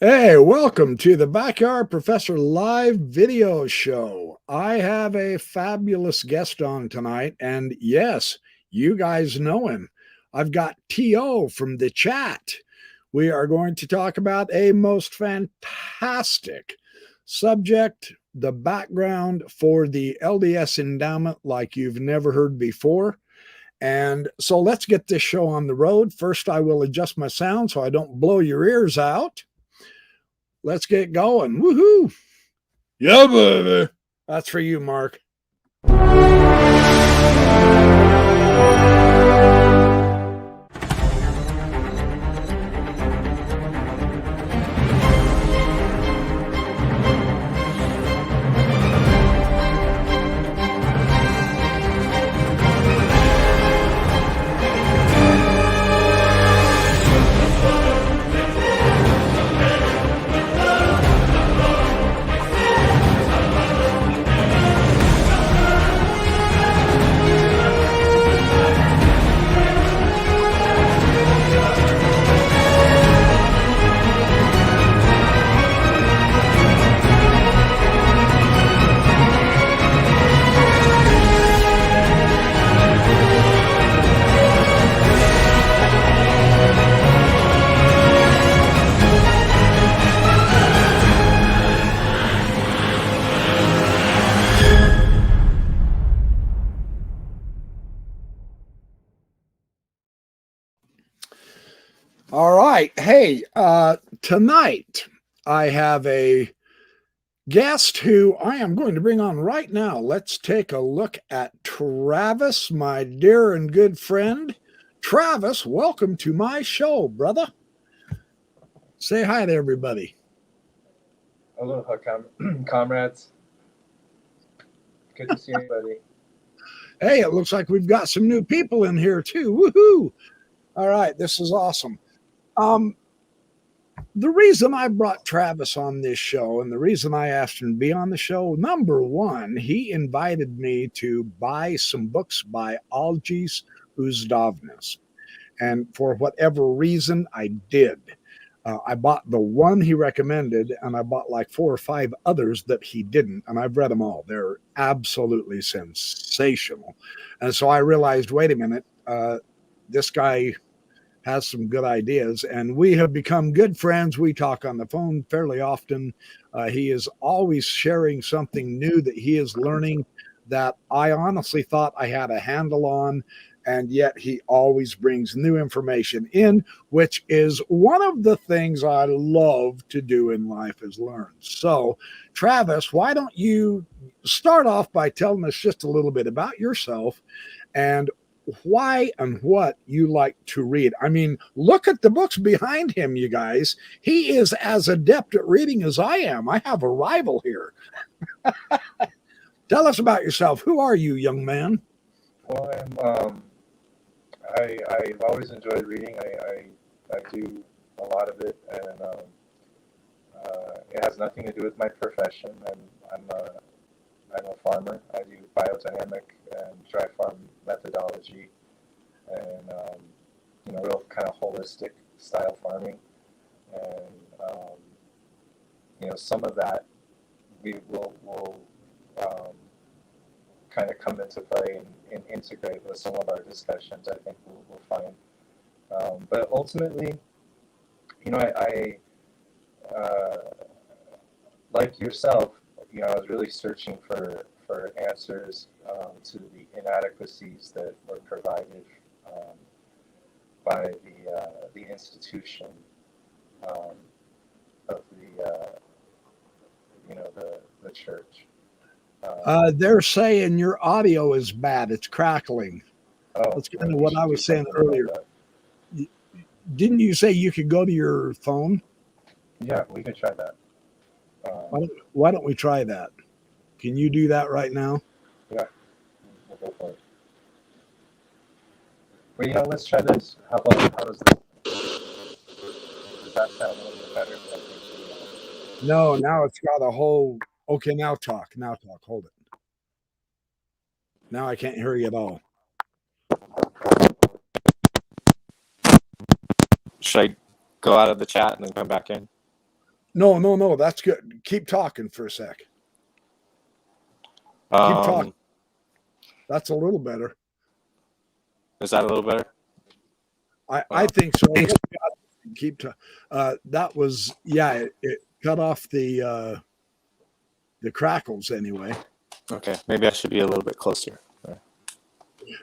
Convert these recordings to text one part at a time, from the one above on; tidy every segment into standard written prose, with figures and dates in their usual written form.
Hey, welcome to the Backyard Professor live video show. I have a fabulous guest on tonight, and yes, you guys know him. I've got T.O. from the chat. We are going to talk about a most fantastic subject, the background for the LDS endowment like you've never heard before. And so let's get this show on the road. First, I will adjust my sound so I don't blow your ears out. Let's get going. Woohoo. Yeah, baby. That's for you, Mark. All right. Hey, tonight I have a guest who I am going to bring on right now. Let's take a look at Travis, my dear and good friend. Travis, welcome to my show, brother. Say hi to everybody. Aloha, comrades. Good to see everybody. Hey, it looks like we've got some new people in here too. Woohoo! All right, this is awesome. The reason I brought Travis on this show and the reason I asked him to be on the show, number one, he invited me to buy some books by Algis Uzdovnas. And for whatever reason, I did. I bought the one he recommended, and I bought like 4 or 5 others that he didn't, and I've read them all. They're absolutely sensational. And so I realized, wait a minute, this guy has some good ideas, and we have become good friends. We talk on the phone fairly often. He is always sharing something new that he is learning that I honestly thought I had a handle on, and yet he always brings new information in, which is one of the things I love to do in life is learn. So, Travis, why don't you start off by telling us just a little bit about yourself and why and what you like to read. I mean, look at the books behind him, you guys. He is as adept at reading as I am. I have a rival here. Tell us about yourself. Who are you, young man? Well, I've always enjoyed reading. I do a lot of it, and it has nothing to do with my profession. I'm a farmer. I do biodynamic and dry farm methodology, and real kind of holistic style farming. And some of that we will kind of come into play and integrate with some of our discussions. I think we'll find. But ultimately, I like yourself. I was really searching for answers to the inadequacies that were provided by the institution of the church. They're saying your audio is bad. It's crackling. That's kind of what I was saying earlier. Didn't you say you could go to your phone? Yeah, we could try that. Why don't we try that? Can you do that right now? Yeah, we'll go for it. Well, let's try this. How does this? Does that sound a little bit better? No, now it's got a whole. Okay, now talk. Hold it. Now I can't hear you at all. Should I go out of the chat and then come back in? No, that's good. Keep talking for a sec. Keep talking. That's a little better. Is that a little better? I think so. Keep that was, yeah, it cut off the crackles anyway. Okay, maybe I should be a little bit closer.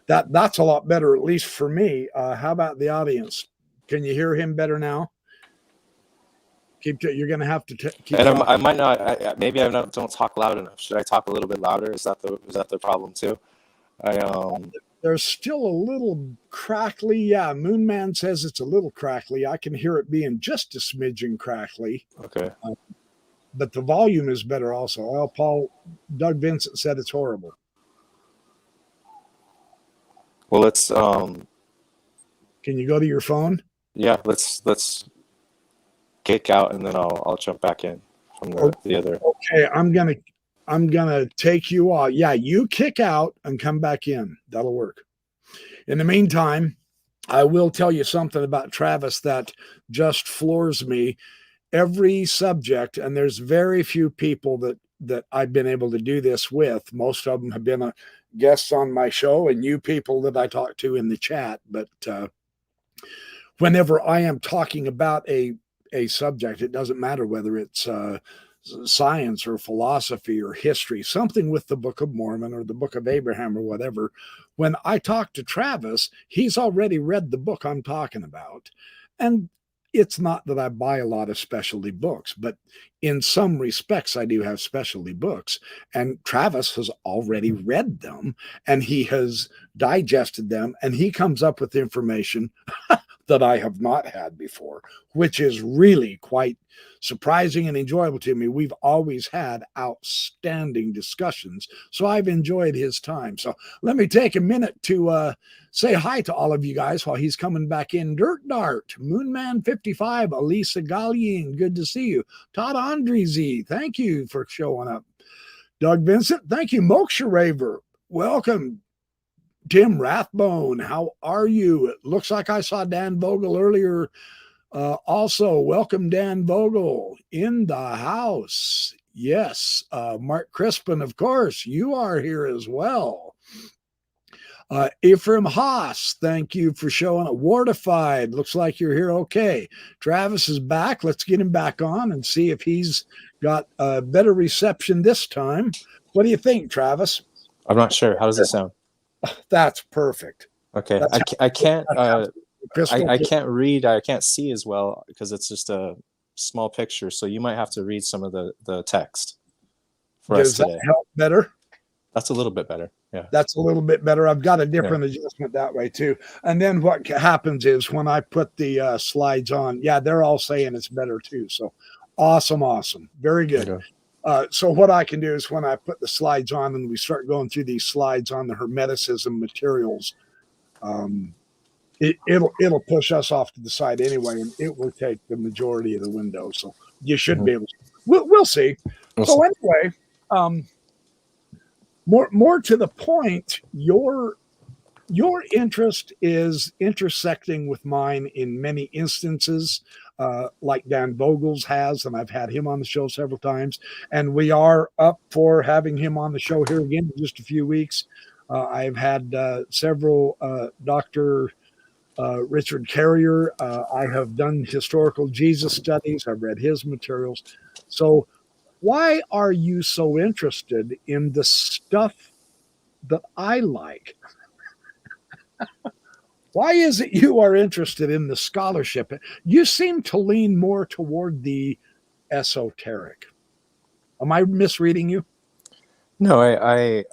That's a lot better, at least for me. How about the audience? Can you hear him better now? You're going to have to keep. And I might not. Maybe I don't talk loud enough. Should I talk a little bit louder? Is that the problem too? There's still a little crackly. Yeah, Moon Man says it's a little crackly. I can hear it being just a smidgen crackly. Okay. But the volume is better also. Well, Doug Vincent said it's horrible. Well, let's. Can you go to your phone? Yeah, let's kick out and then I'll jump back in from the other. Okay, I'm gonna take you off. Yeah, you kick out and come back in. That'll work. In the meantime, I will tell you something about Travis that just floors me. Every subject, and there's very few people that I've been able to do this with. Most of them have been guests on my show and you people that I talk to in the chat. But whenever I am talking about a subject, it doesn't matter whether it's science or philosophy or history, something with the Book of Mormon or the Book of Abraham or whatever. When I talk to Travis, he's already read the book I'm talking about. And it's not that I buy a lot of specialty books, but in some respects, I do have specialty books. And Travis has already read them and he has digested them and he comes up with information that I have not had before, which is really quite surprising and enjoyable to me. We've always had outstanding discussions, so I've enjoyed his time. So let me take a minute to say hi to all of you guys while he's coming back in. Dirt Dart, Moonman55, Elisa Gallian, good to see you. Todd Andrezi, thank you for showing up. Doug Vincent, thank you. Moksha Raver, welcome. Tim Rathbone, how are you? It looks like I saw Dan Vogel earlier. Also, welcome Dan Vogel in the house. Yes, Mark Crispin, of course, you are here as well. Ephraim Haas, thank you for showing up. Wartified, looks like you're here. Okay, Travis is back. Let's get him back on and see if he's got a better reception this time. What do you think, Travis? I'm not sure. How does it sound? That's perfect. Okay, I can't I can't read. I can't see as well because it's just a small picture. So you might have to read some of the text for us today. Does that help better? That's a little bit better. Yeah, that's a little bit better. I've got a different adjustment that way too. And then what happens is when I put the slides on, yeah, they're all saying it's better too. So awesome, very good. Okay. So what I can do is when I put the slides on and we start going through these slides on the Hermeticism materials, it'll push us off to the side anyway, and it will take the majority of the window. So you should be able to. We'll see. So anyway, more to the point, your interest is intersecting with mine in many instances. Like Dan Vogel's has, and I've had him on the show several times, and we are up for having him on the show here again in just a few weeks. I've had several Dr. Richard Carrier. I have done historical Jesus studies. I've read his materials. So why are you so interested in the stuff that I like? Why is it you are interested in the scholarship? You seem to lean more toward the esoteric. Am I misreading you? No, I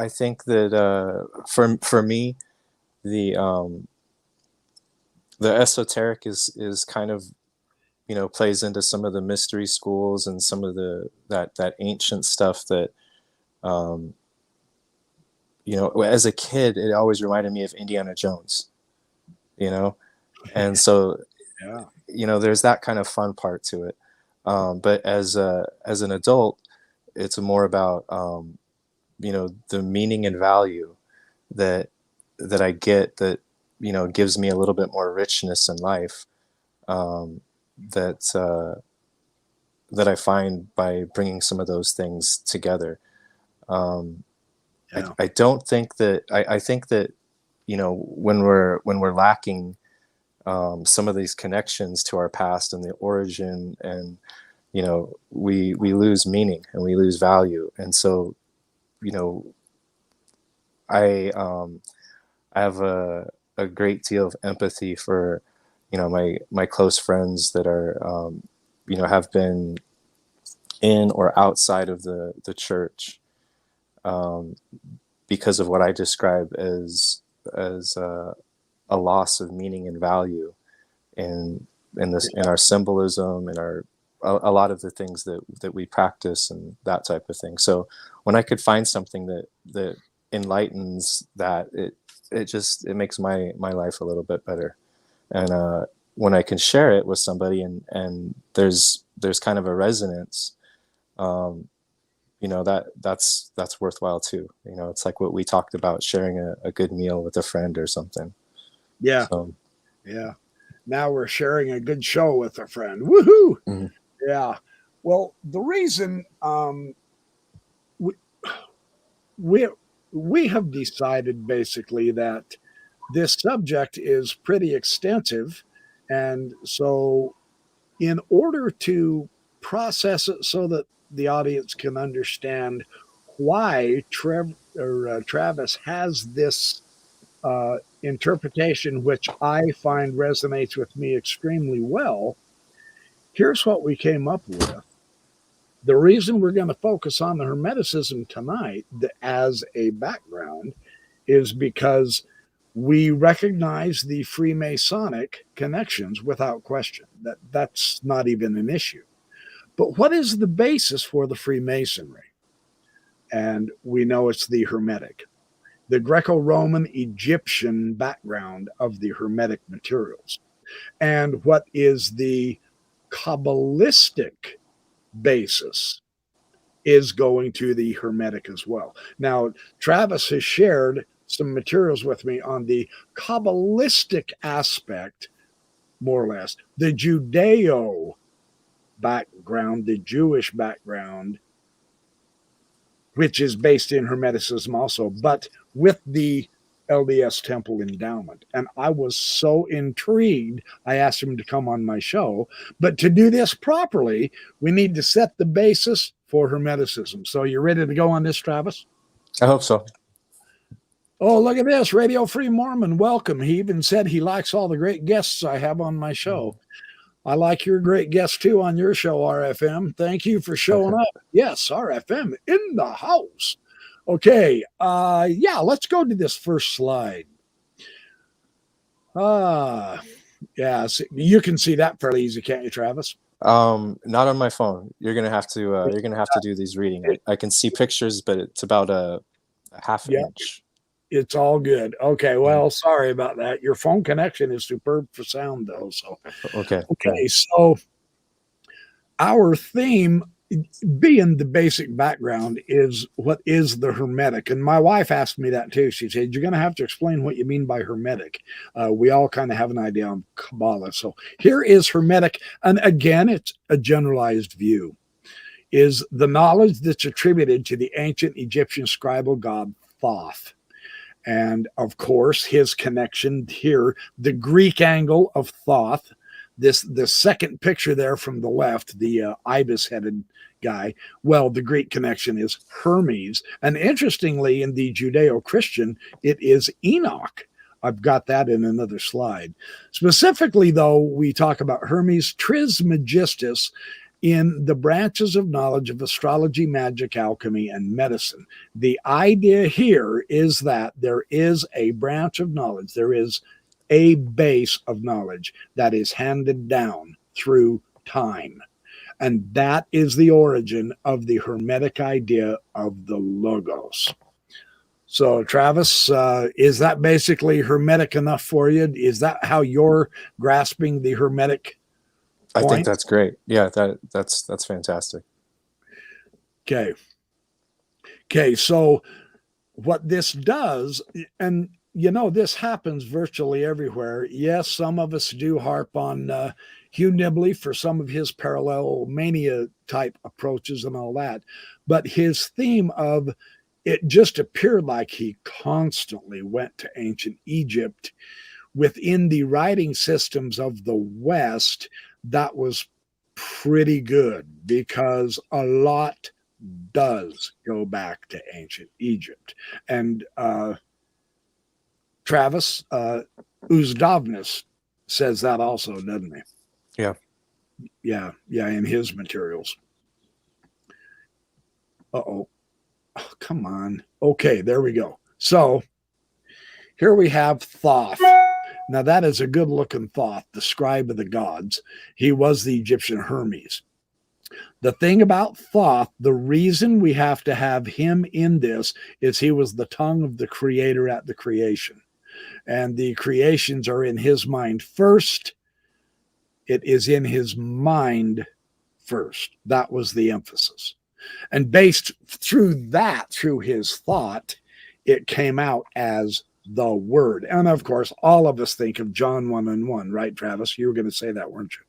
think that for me, the esoteric is kind of, plays into some of the mystery schools and some of that ancient stuff that as a kid, it always reminded me of Indiana Jones, and so, there's that kind of fun part to it. But as an adult, it's more about, the meaning and value that I get that, gives me a little bit more richness in life. that I find by bringing some of those things together. Yeah. I don't think that I think that, you know, when we're lacking some of these connections to our past and the origin, and you know, we lose meaning and we lose value. And so, you know, I have a great deal of empathy for, you know, my close friends that are, you know, have been in or outside of the church, because of what I describe as a loss of meaning and value in our symbolism, in our a lot of the things that we practice and that type of thing. So when I could find something that enlightens that, it makes my life a little bit better. And when I can share it with somebody, and there's kind of a resonance, you know, that's worthwhile too. You know, it's like what we talked about, sharing a good meal with a friend or something. Yeah. So, Yeah. Now we're sharing a good show with a friend. Woohoo! mm-hmm. Yeah. Well, the reason we, we we have decided basically that this subject is pretty extensive, and so in order to process it so that the audience can understand why Travis has this interpretation, which I find resonates with me extremely well, here's what we came up with. The reason we're going to focus on the Hermeticism tonight as a background is because we recognize the Freemasonic connections without question. That's not even an issue. But what is the basis for the Freemasonry? And we know it's the Hermetic, the Greco-Roman Egyptian background of the Hermetic materials. And what is the Kabbalistic basis is going to the Hermetic as well. Now, Travis has shared some materials with me on the Kabbalistic aspect, more or less, the Judeo background, the Jewish background, which is based in Hermeticism also, but with the LDS Temple Endowment. And I was so intrigued, I asked him to come on my show. But to do this properly, we need to set the basis for Hermeticism. So you ready to go on this, Travis? I hope so. Oh, look at this. Radio Free Mormon, welcome. He even said he likes all the great guests I have on my show. I like your great guests too on your show, RFM. Thank you for showing up. Yes, RFM in the house. Okay, yeah, let's go to this first slide. Yeah, so you can see that fairly easy, can't you, Travis? Not on my phone. You're gonna have to do these reading. I can see pictures, but it's about a half inch. It's all good. Okay, well, sorry about that. Your phone connection is superb for sound, though. So okay. So our theme, being the basic background, is what is the Hermetic. And my wife asked me that too. She said, you're going to have to explain what you mean by Hermetic. We all kind of have an idea on Kabbalah. So here is Hermetic. And again, it's a generalized view, is the knowledge that's attributed to the ancient Egyptian scribal god Thoth. And of course, his connection here, the Greek angle of Thoth, the second picture there from the left, the ibis-headed guy. Well, the Greek connection is Hermes. And interestingly, in the Judeo-Christian, it is Enoch. I've got that in another slide. Specifically, though, we talk about Hermes Trismegistus in the branches of knowledge of astrology, magic, alchemy, and medicine. The idea here is that there is a branch of knowledge, there is a base of knowledge that is handed down through time. And that is the origin of the Hermetic idea of the Logos. So, Travis, is that basically Hermetic enough for you? Is that how you're grasping the Hermetic point? I think that's great. Yeah, that's fantastic. Okay, so what this does, and this happens virtually everywhere. Yes, some of us do harp on Hugh Nibley for some of his parallel mania type approaches and all that. But his theme of it just appeared like he constantly went to ancient Egypt within the writing systems of the West. That was pretty good because a lot does go back to ancient Egypt. And Travis, Uzdovnus says that also, doesn't he? Yeah. Yeah, in his materials. Oh, come on. Okay, there we go. So here we have Thoth. Now that is a good looking Thoth, the scribe of the gods. He was the Egyptian Hermes. The thing about Thoth, the reason we have to have him in this is he was the tongue of the creator at the creation. And the creations are in his mind first. It is in his mind first. That was the emphasis. And based through that, through his thought, it came out as the word. And of course, all of us think of John 1:1, right, Travis? You were going to say that, weren't you?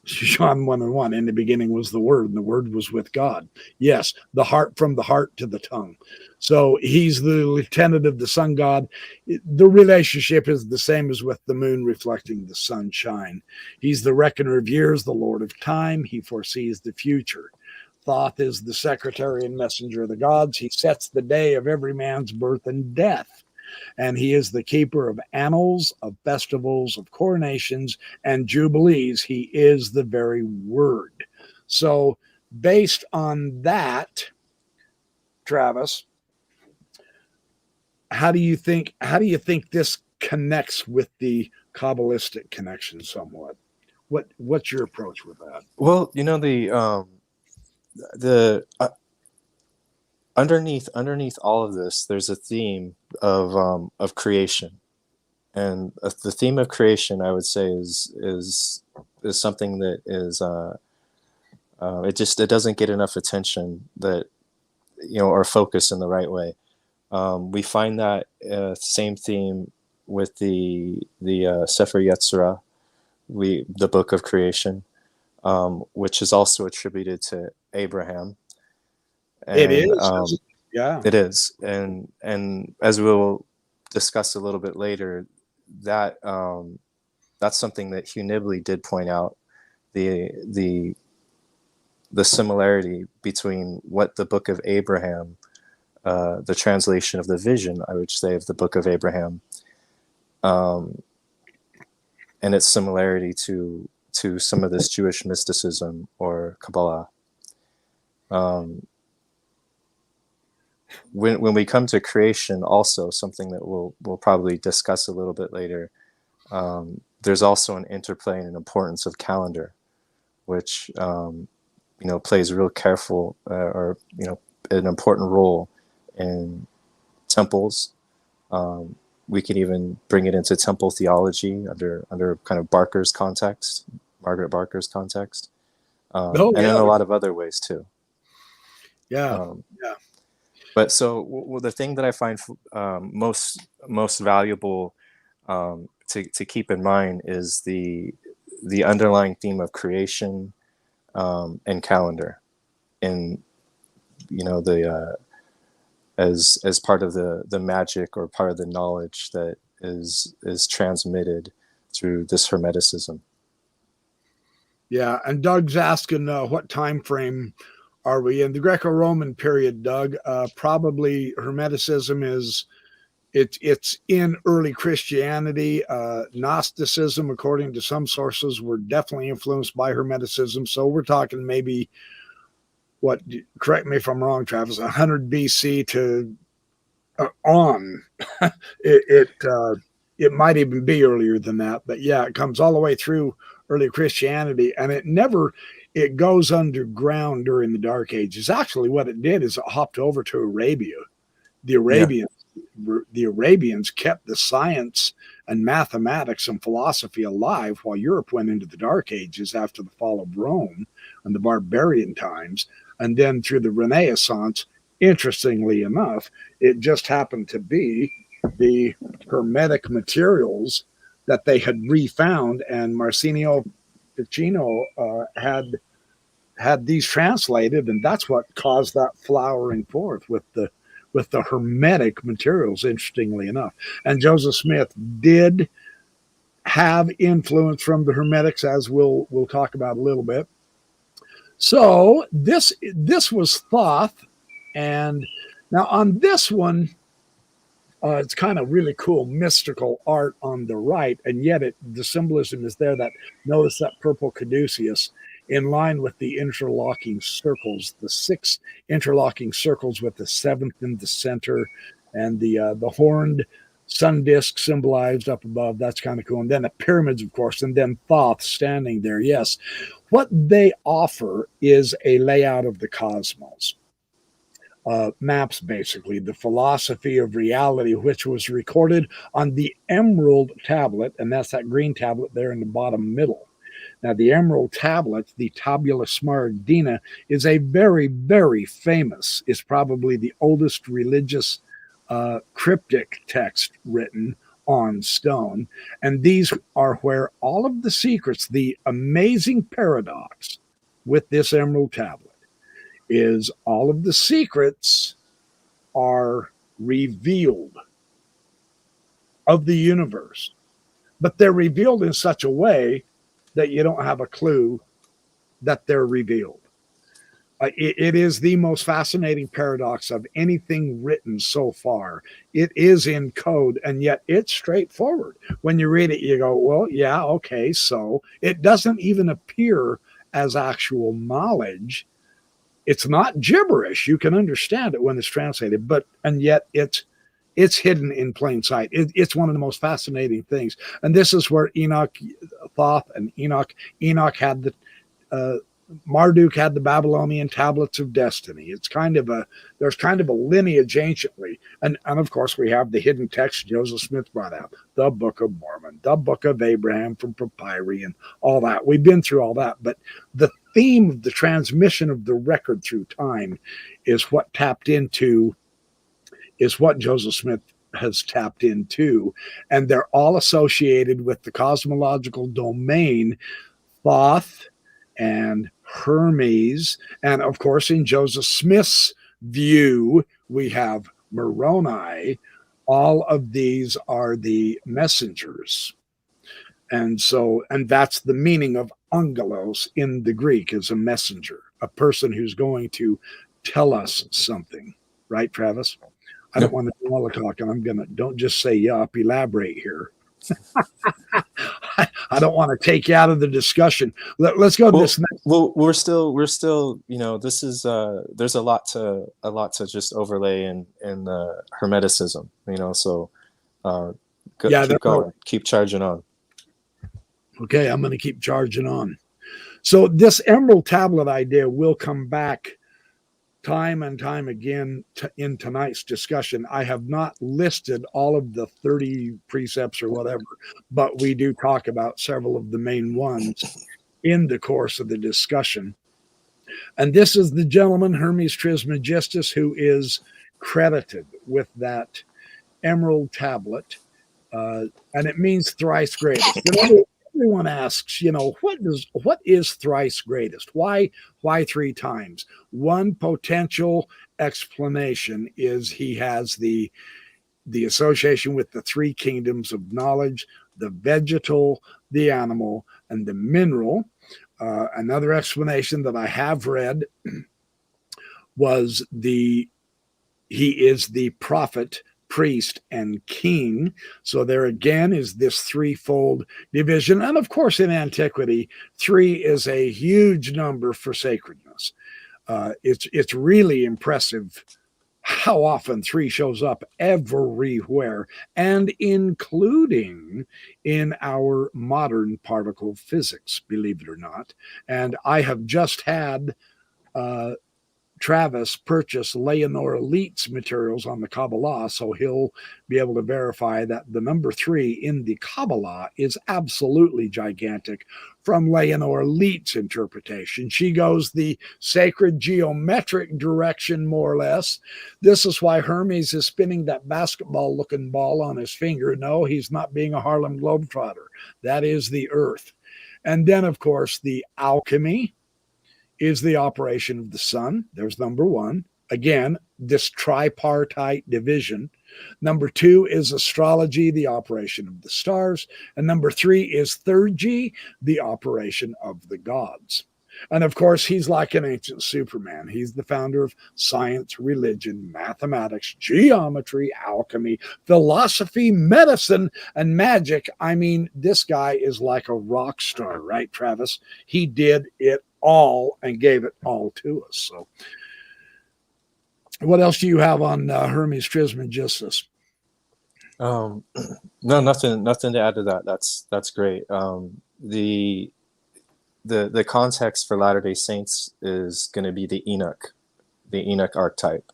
John 1:1, in the beginning was the word, and the word was with God. Yes, the heart, from the heart to the tongue. So he's the lieutenant of the sun god. The relationship is the same as with the moon reflecting the sunshine. He's the reckoner of years, the lord of time. He foresees the future. Thoth is the secretary and messenger of the gods. He sets the day of every man's birth and death. And he is the keeper of annals, of festivals, of coronations, and jubilees. He is the very word. So based on that, Travis, how do you think this connects with the Kabbalistic connection somewhat? What's your approach with that? Well, the underneath all of this, there's a theme of creation, and the theme of creation, I would say, is something that is it doesn't get enough attention, that or focus in the right way. We find that same theme with the Sefer Yetzirah, the book of creation, which is also attributed to Abraham. And, it is, yeah. It is, and as we'll discuss a little bit later, that that's something that Hugh Nibley did point out, the similarity between what the Book of Abraham, the translation of the vision, I would say, of the Book of Abraham, and its similarity to some of this Jewish mysticism or Kabbalah. When we come to creation, also something that we'll probably discuss a little bit later, there's also an interplay and an importance of calendar, which plays real careful or an important role in temples. We can even bring it into temple theology under kind of Margaret Barker's context, and in a lot of other ways too. Yeah. But so the thing that I find most valuable to keep in mind is the underlying theme of creation and calendar, and as part of the magic or part of the knowledge that is transmitted through this Hermeticism. Yeah, and Doug's asking what time frame are we in? The Greco-Roman period, Doug. Probably Hermeticism it's in early Christianity. Gnosticism, according to some sources, were definitely influenced by Hermeticism. So we're talking maybe, correct me if I'm wrong, Travis, 100 BC to on. It might even be earlier than that, but yeah, it comes all the way through early Christianity, and it goes underground during the Dark Ages. Actually, what it did is it hopped over to Arabia. The Arabians kept the science and mathematics and philosophy alive while Europe went into the Dark Ages after the fall of Rome and the barbarian times. And then through the Renaissance, interestingly enough, it just happened to be the Hermetic materials that they had refound, and Marcinio Ficino had these translated, and that's what caused that flowering forth with the Hermetic materials, interestingly enough. And Joseph Smith did have influence from the Hermetics, as we'll talk about a little bit. So this was Thoth, and now on this one, it's kind of really cool mystical art on the right, and yet the symbolism is there. That notice that purple caduceus in line with the interlocking circles, the 6 interlocking circles with the 7th in the center, and the horned sun disk symbolized up above. That's kind of cool. And then the pyramids, of course, and then Thoth standing there. Yes, what they offer is a layout of the cosmos. Maps, basically, the philosophy of reality, which was recorded on the emerald tablet, and that's that green tablet there in the bottom middle. Now, the emerald tablet, the Tabula Smaragdina, is a very, very famous, is probably the oldest religious cryptic text written on stone. And these are where all of the secrets, the amazing paradox with this emerald tablet, is all of the secrets are revealed of the universe, but they're revealed in such a way that you don't have a clue that they're revealed. It is the most fascinating paradox of anything written so far. It is in code, and yet it's straightforward. When you read it, you go, well, yeah, okay, so it doesn't even appear as actual knowledge. It's not gibberish. You can understand it when it's translated, and yet it's hidden in plain sight. It's one of the most fascinating things. And this is where Enoch, Thoth, and Enoch had the Marduk had the Babylonian tablets of destiny. There's kind of a lineage anciently. And of course we have the hidden text Joseph Smith brought out, the Book of Mormon, the Book of Abraham from papyri, and all that. We've been through all that, but the theme of the transmission of the record through time is what Joseph Smith has tapped into. And they're all associated with the cosmological domain, Thoth and Hermes. And of course, in Joseph Smith's view, we have Moroni. All of these are the messengers. And that's the meaning of angelos in the Greek, is a messenger, a person who's going to tell us something. Right, Travis? I don't want to do all the talking. Don't just say yup, elaborate here. I don't want to take you out of the discussion. Let's go to this next. Well, we're still, this is there's a lot to just overlay in Hermeticism, so keep going, keep charging on. Okay, I'm going to keep charging on. So this emerald tablet idea will come back time and time again in tonight's discussion. I have not listed all of the 30 precepts or whatever, but we do talk about several of the main ones in the course of the discussion. And this is the gentleman, Hermes Trismegistus, who is credited with that emerald tablet. And it means thrice greatest. Everyone asks, what is thrice greatest? Why 3 times? One potential explanation is he has the association with the 3 kingdoms of knowledge, the vegetal, the animal, and the mineral. Another explanation that I have read was he is the prophet, priest, and king. So there again is this threefold division. And of course, in antiquity, 3 is a huge number for sacredness. It's really impressive how often 3 shows up everywhere, and including in our modern particle physics, believe it or not. And I have just had Travis purchase Leonora Leet's materials on the Kabbalah, so he'll be able to verify that the number 3 in the Kabbalah is absolutely gigantic from Leonora Leet's interpretation. She goes the sacred geometric direction, more or less. This is why Hermes is spinning that basketball-looking ball on his finger. No, he's not being a Harlem Globetrotter. That is the earth. And then, of course, the alchemy is the operation of the sun. There's number 1. Again, this tripartite division. Number 2 is astrology, the operation of the stars. And number 3 is theurgy, the operation of the gods. And of course, he's like an ancient Superman. He's the founder of science, religion, mathematics, geometry, alchemy, philosophy, medicine, and magic. I mean, this guy is like a rock star, right, Travis? He did it all and gave it all to us. So what else do you have on Hermes Trismegistus? No, nothing to add to that. That's great. The context for Latter-day Saints is going to be the Enoch archetype.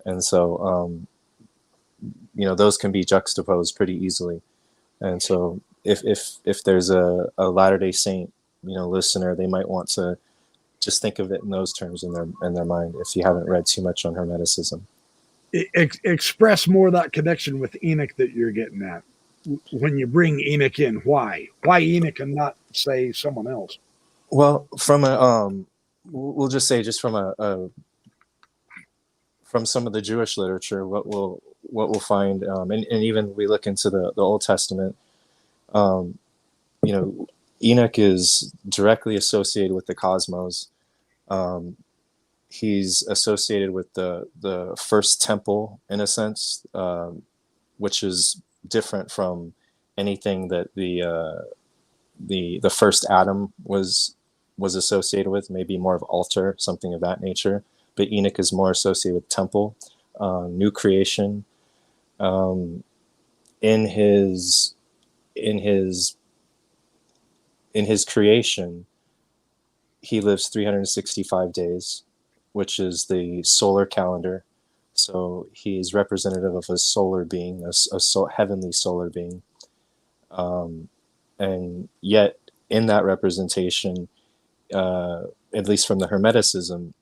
And so, those can be juxtaposed pretty easily. And so if there's a Latter-day Saint, listener, they might want to just think of it in those terms in their mind, if you haven't read too much on Hermeticism. Express more that connection with Enoch that you're getting at. When you bring Enoch in, why Enoch and not, say, someone else? Well, from we'll just say, just from from some of the Jewish literature, what we'll find, and even we look into the Old Testament, Enoch is directly associated with the cosmos. He's associated with the first temple, in a sense, which is different from anything that the first Adam was associated with, maybe more of altar, something of that nature. But Enoch is more associated with temple, new creation. In his creation, he lives 365 days, which is the solar calendar. So he is representative of a solar being, a heavenly solar being. And yet, in that representation, at least from the Hermeticism,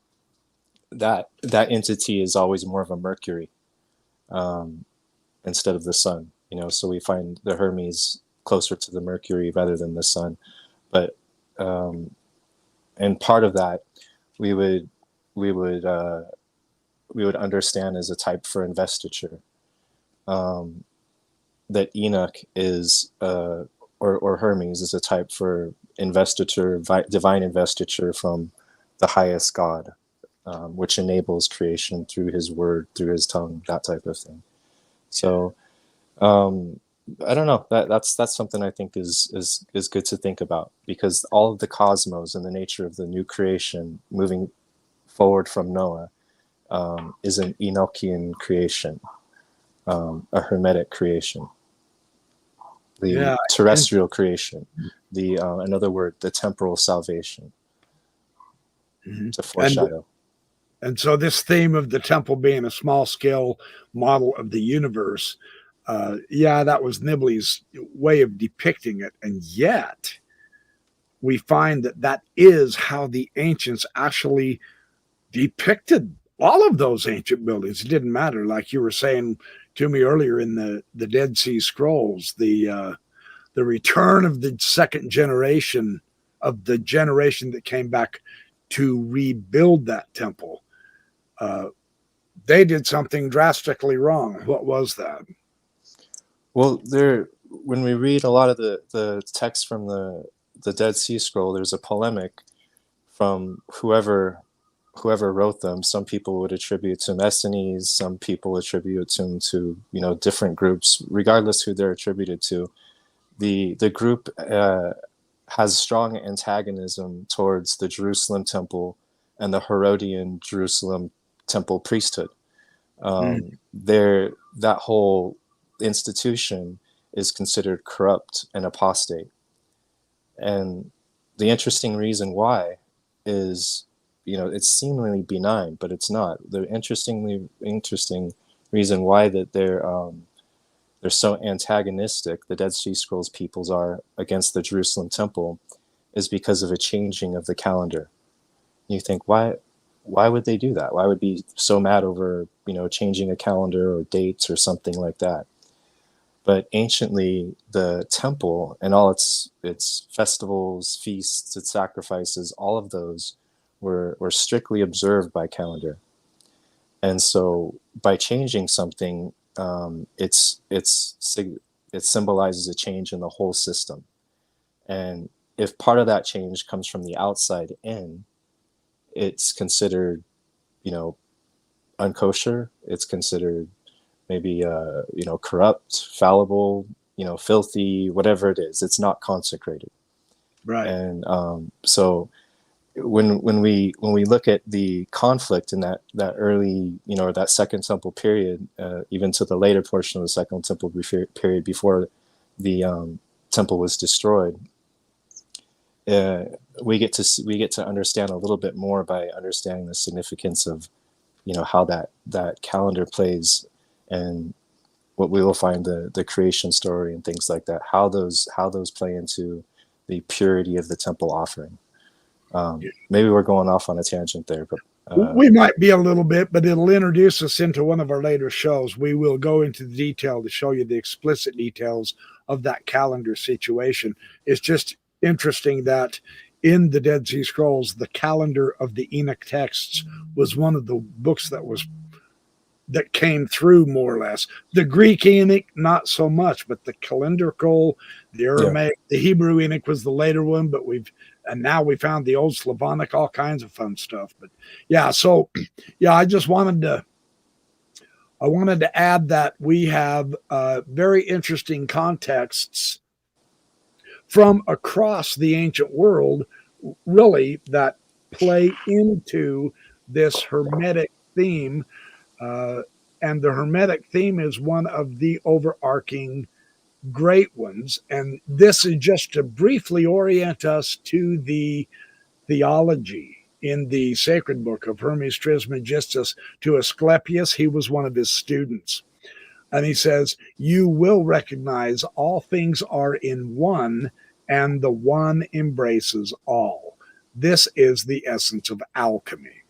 that entity is always more of a Mercury instead of the sun. So we find the Hermes closer to the Mercury rather than the sun. But and part of that we would understand as a type for investiture. That Enoch is or Hermes is a type for investiture, divine investiture from the highest God, which enables creation through his word, through his tongue, that type of thing. So I don't know, that's something I think is good to think about, because all of the cosmos and the nature of the new creation moving forward from Noah is an Enochian creation, a Hermetic creation, the terrestrial creation, the another word, the temporal salvation, to foreshadow. And so this theme of the temple being a small scale model of the universe, that was Nibley's way of depicting it. And yet we find that is how the ancients actually depicted all of those ancient buildings. It didn't matter, like you were saying to me earlier in the Dead Sea Scrolls, the return of the second generation, of the generation that came back to rebuild that temple. They did something drastically wrong. What was that? Well, when we read a lot of the text from the Dead Sea Scroll, there's a polemic from whoever wrote them. Some people would attribute to Essenes, some people attribute them to different groups. Regardless who they're attributed to, the group has strong antagonism towards the Jerusalem temple and the Herodian Jerusalem temple priesthood. That whole institution is considered corrupt and apostate. And the interesting reason why is it's seemingly benign, but it's not. The interesting reason why that they're so antagonistic, the Dead Sea Scrolls peoples are, against the Jerusalem temple, is because of a changing of the calendar. You think, why would they do that? Why would be so mad over, changing a calendar or dates or something like that? But anciently, the temple and all its festivals, feasts, its sacrifices, all of those were strictly observed by calendar. And so by changing something, it symbolizes a change in the whole system. And if part of that change comes from the outside in, it's considered, unkosher. It's considered maybe, corrupt, fallible, filthy, whatever it is. It's not consecrated. Right. And so when we look at the conflict in that early, that Second Temple period, even to the later portion of the Second Temple period before the temple was destroyed, we get to understand a little bit more by understanding the significance of, how that calendar plays, and what we will find the creation story and things like that, how those play into the purity of the temple offering. Maybe we're going off on a tangent there, but we might be a little bit, but it'll introduce us into one of our later shows. We will go into the detail to show you the explicit details of that calendar situation. It's just interesting that in the Dead Sea Scrolls, the calendar of the Enoch texts was one of the books that came through more or less. The Greek Enoch, not so much, but the calendrical, the Aramaic, the Hebrew Enoch was the later one, but now we found the old Slavonic, all kinds of fun stuff. But I just wanted to add that we have very interesting contexts from across the ancient world, really, that play into this Hermetic theme. And the Hermetic theme is one of the overarching great ones. And this is just to briefly orient us to the theology in the sacred book of Hermes Trismegistus to Asclepius. He was one of his students. And he says, you will recognize all things are in one, and the one embraces all. This is the essence of alchemy.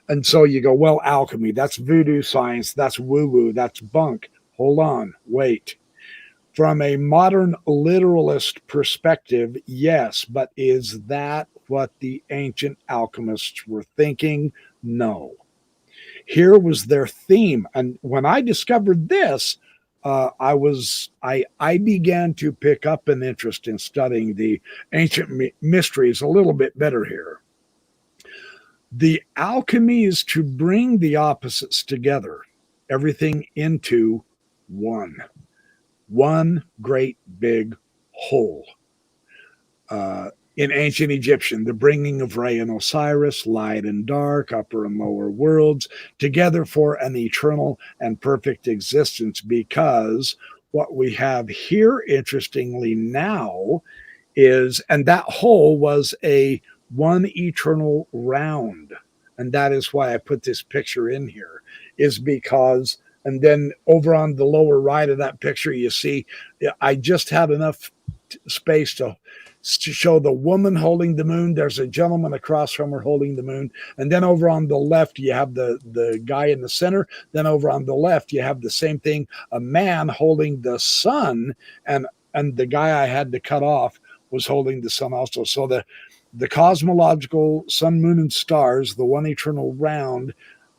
And so you go, well, alchemy, that's voodoo science, that's woo-woo, that's bunk. Hold on, wait. From a modern literalist perspective, yes, but is that what the ancient alchemists were thinking? No. Here was their theme. And when I discovered this, I began to pick up an interest in studying the ancient mysteries a little bit better here. The alchemy is to bring the opposites together, everything into one great big whole. In ancient Egyptian, the bringing of Re and Osiris, light and dark, upper and lower worlds, together for an eternal and perfect existence, because what we have here, interestingly now, is, and that whole was a one eternal round. And that is why I put this picture in here, is because, and then over on the lower right of that picture, you see, I just had enough space to show the woman holding the moon. There's a gentleman across from her holding the moon. And then over on the left, you have the guy in the center. Then over on the left, you have the same thing, a man holding the sun. And the guy I had to cut off was holding the sun also. So the cosmological sun, moon, and stars, the one eternal round,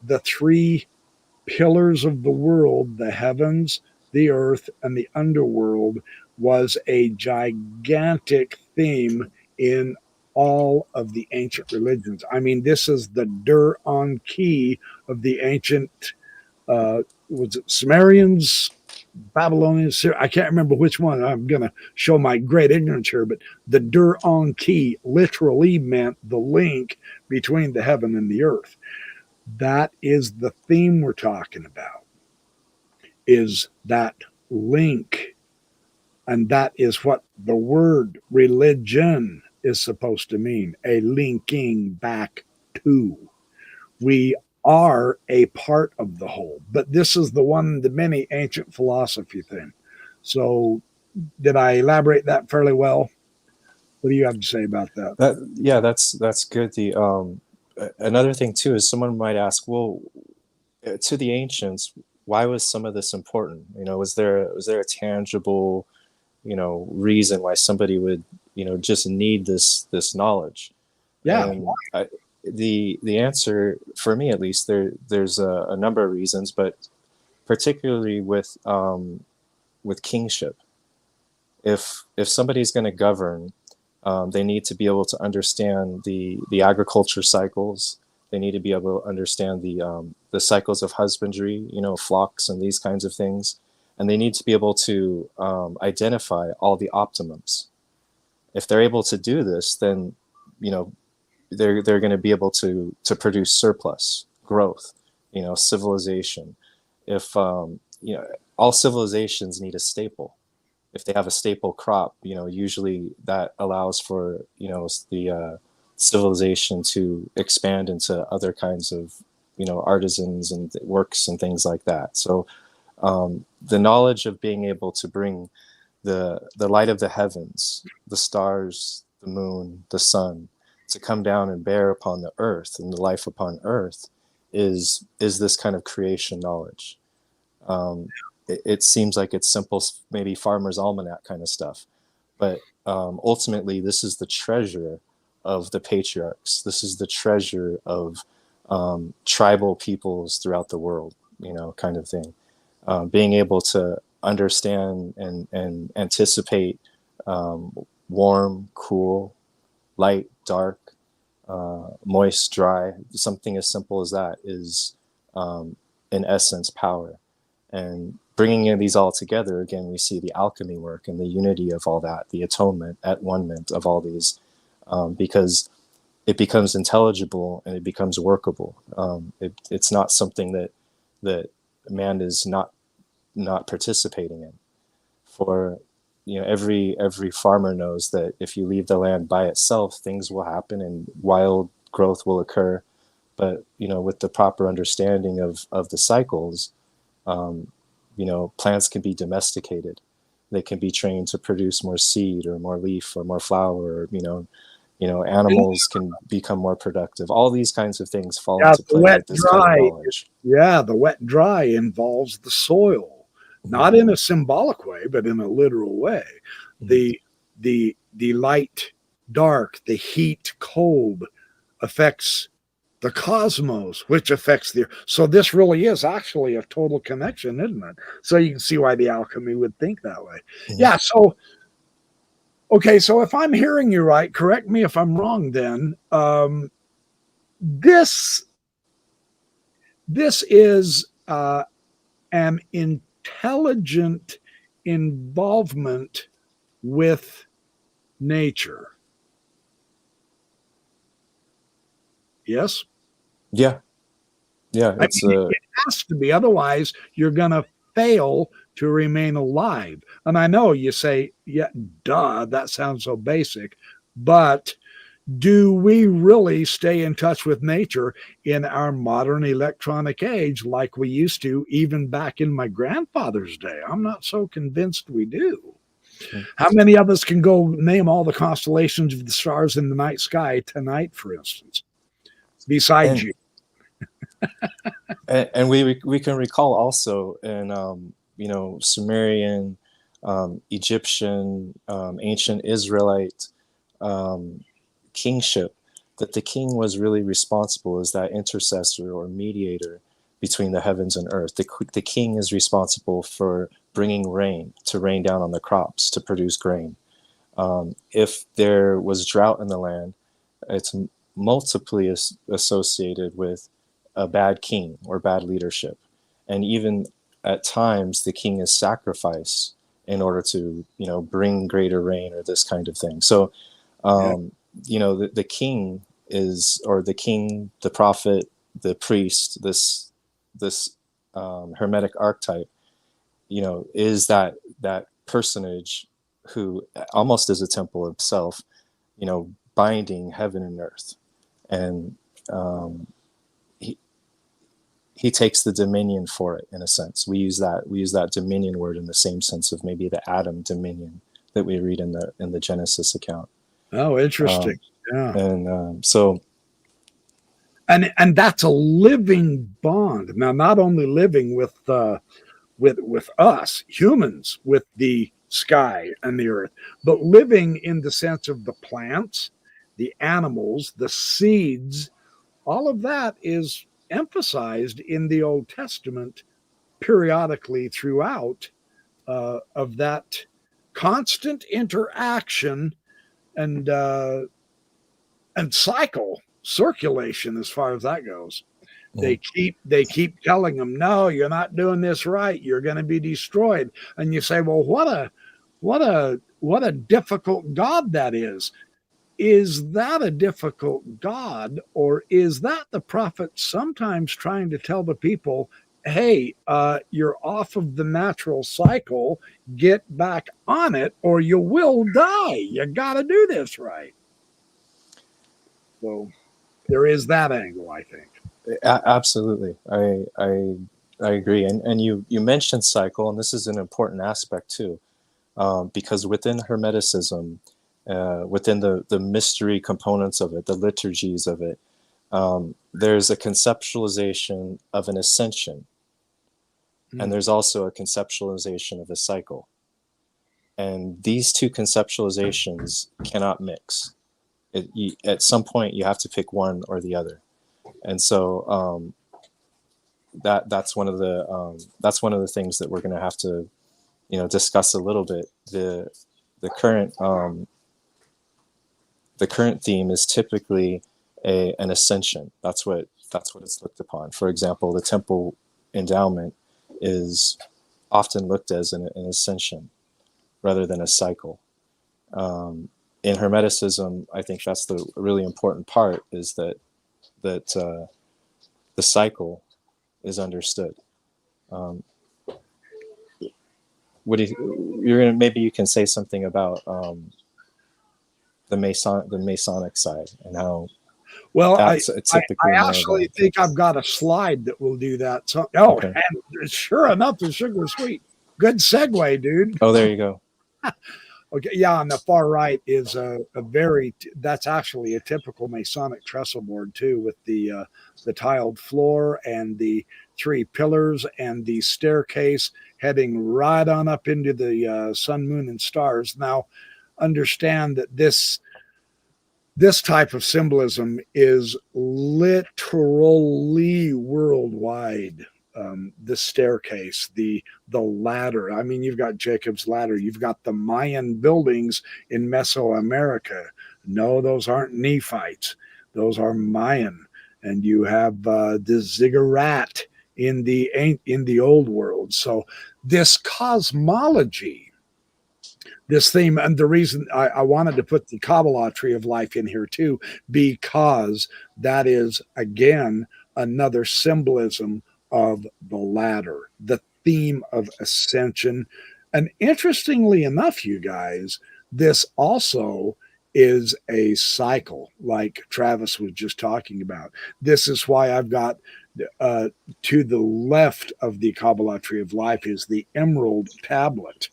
the three pillars of the world, the heavens, the earth, and the underworld, was a gigantic theme in all of the ancient religions. I mean, this is the on key of the ancient, was it Sumerians, Babylonians? I can't remember which one. I'm going to show my great ignorance here, but the on key literally meant the link between the heaven and the earth. That is the theme we're talking about, is that link. And that is what the word religion is supposed to mean, a linking back two. We are a part of the whole. But this is the many ancient philosophy thing. So did I elaborate that fairly well? What do you have to say about that? Yeah, that's good. The another thing too is someone might ask, well, to the ancients, why was some of this important? Was there a tangible, reason why somebody would, just need this knowledge? Yeah. And the answer, for me at least, there's a number of reasons, but particularly with kingship. If somebody's going to govern, they need to be able to understand the agriculture cycles. They need to be able to understand the cycles of husbandry, flocks and these kinds of things, and they need to be able to identify all the optimums. If they're able to do this, then they're going to be able to produce surplus growth, civilization. If all civilizations need a staple. If they have a staple crop, usually that allows for the civilization to expand into other kinds of artisans and works and things like that. So the knowledge of being able to bring the light of the heavens, the stars, the moon, the sun, to come down and bear upon the earth and the life upon earth is this kind of creation knowledge. It seems like it's simple, maybe Farmer's Almanac kind of stuff, but ultimately this is the treasure of the patriarchs. This is the treasure of tribal peoples throughout the world, kind of thing. Being able to understand and anticipate warm, cool, light, dark, moist, dry. Something as simple as that is, in essence, power. And bringing these all together, again, we see the alchemy work and the unity of all that, the atonement, at one-ment of all these, because it becomes intelligible and it becomes workable. It's not something that man is not participating in. For every farmer knows that if you leave the land by itself, things will happen and wild growth will occur. But with the proper understanding of the cycles, plants can be domesticated. They can be trained to produce more seed or more leaf or more flower. Or, animals can become more productive. All these kinds of things fall into play with this kind of knowledge. Yeah, the wet dry involves the soil, not in a symbolic way, but in a literal way. The light, dark, the heat, cold affects the cosmos, which affects the earth. So this really is actually a total connection, isn't it? So you can see why the alchemy would think that way. Yeah. So, okay. So if I'm hearing you right, correct me if I'm wrong. Then this is an intelligent involvement with nature. Yes. Yeah. It's it has to be, otherwise you're going to fail to remain alive. And I know you say, yeah, duh, that sounds so basic, but do we really stay in touch with nature in our modern electronic age like we used to even back in my grandfather's day? I'm not so convinced we do. How many of us can go name all the constellations of the stars in the night sky tonight, for instance, besides you? And we can recall also in Sumerian, Egyptian, ancient Israelite kingship, that the king was really responsible as that intercessor or mediator between the heavens and earth. The king is responsible for bringing rain, to rain down on the crops, to produce grain. If there was drought in the land, it's multiply associated with a bad king or bad leadership. And even at times, the king is sacrificed in order to, bring greater rain or this kind of thing. So, the king is, or the king, the prophet, the priest, this Hermetic archetype, is that personage who almost is a temple himself, binding heaven and earth. And he takes the dominion for it, in a sense. We use that dominion word in the same sense of maybe the Adam dominion that we read in the Genesis account. Oh, interesting. Yeah. And so, and that's a living bond. Now, not only living with us humans, with the sky and the earth, but living in the sense of the plants, the animals, the seeds. All of that is emphasized in the Old Testament periodically throughout, of that constant interaction and circulation, as far as that goes. They keep telling them, no, you're not doing this right, you're going to be destroyed. And you say, well, what a difficult God that is. Is that a difficult God, or is that the prophet sometimes trying to tell the people, hey, you're off of the natural cycle, get back on it, or you will die. You got to do this right. So there is that angle, I think. Absolutely, I agree. And you mentioned cycle, and this is an important aspect too, because within Hermeticism, within the mystery components of it, the liturgies of it, there's a conceptualization of an ascension, and there's also a conceptualization of a cycle. And these two conceptualizations cannot mix. At some point, you have to pick one or the other. And so that's one of the things that we're going to have to, discuss a little bit. The current theme is typically an ascension. That's what it's looked upon. For example, the temple endowment is often looked as an ascension rather than a cycle. In Hermeticism, I think that's the really important part, is that the cycle is understood. Maybe you can say something about the Masonic side and how. Well, I actually think I've got a slide that will do that. So, okay. And sure enough, the sugar sweet. Good segue, dude. Oh, there you go. Okay, yeah, on the far right is that's actually a typical Masonic trestle board too, with the tiled floor and the 3 pillars and the staircase heading right on up into the sun, moon, and stars. Now, understand that this type of symbolism is literally worldwide. The staircase, the ladder. I mean, you've got Jacob's ladder. You've got the Mayan buildings in Mesoamerica. No, those aren't Nephites. Those are Mayan. And you have the ziggurat in the old world. So this cosmology, this theme, and the reason I wanted to put the Kabbalah tree of life in here too, because that is, again, another symbolism of the ladder, the theme of ascension. And interestingly enough, you guys, this also is a cycle, like Travis was just talking about. This is why I've got to the left of the Kabbalah tree of life is the emerald tablet,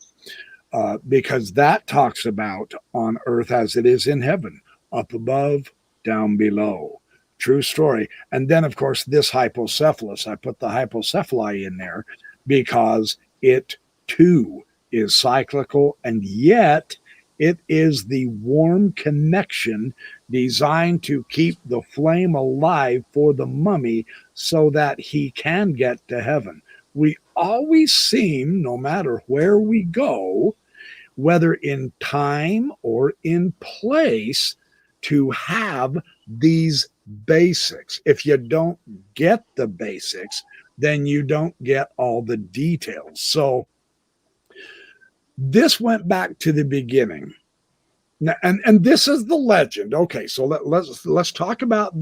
because that talks about on earth as it is in heaven, up above, down below. True story. And then, of course, this hypocephalus, I put the hypocephali in there because it too is cyclical, and yet it is the warm connection designed to keep the flame alive for the mummy so that he can get to heaven. We always seem, no matter where we go, whether in time or in place, to have these basics. If you don't get the basics, then you don't get all the details. So this went back to the beginning. Now, and this is the legend. Okay, so let's talk about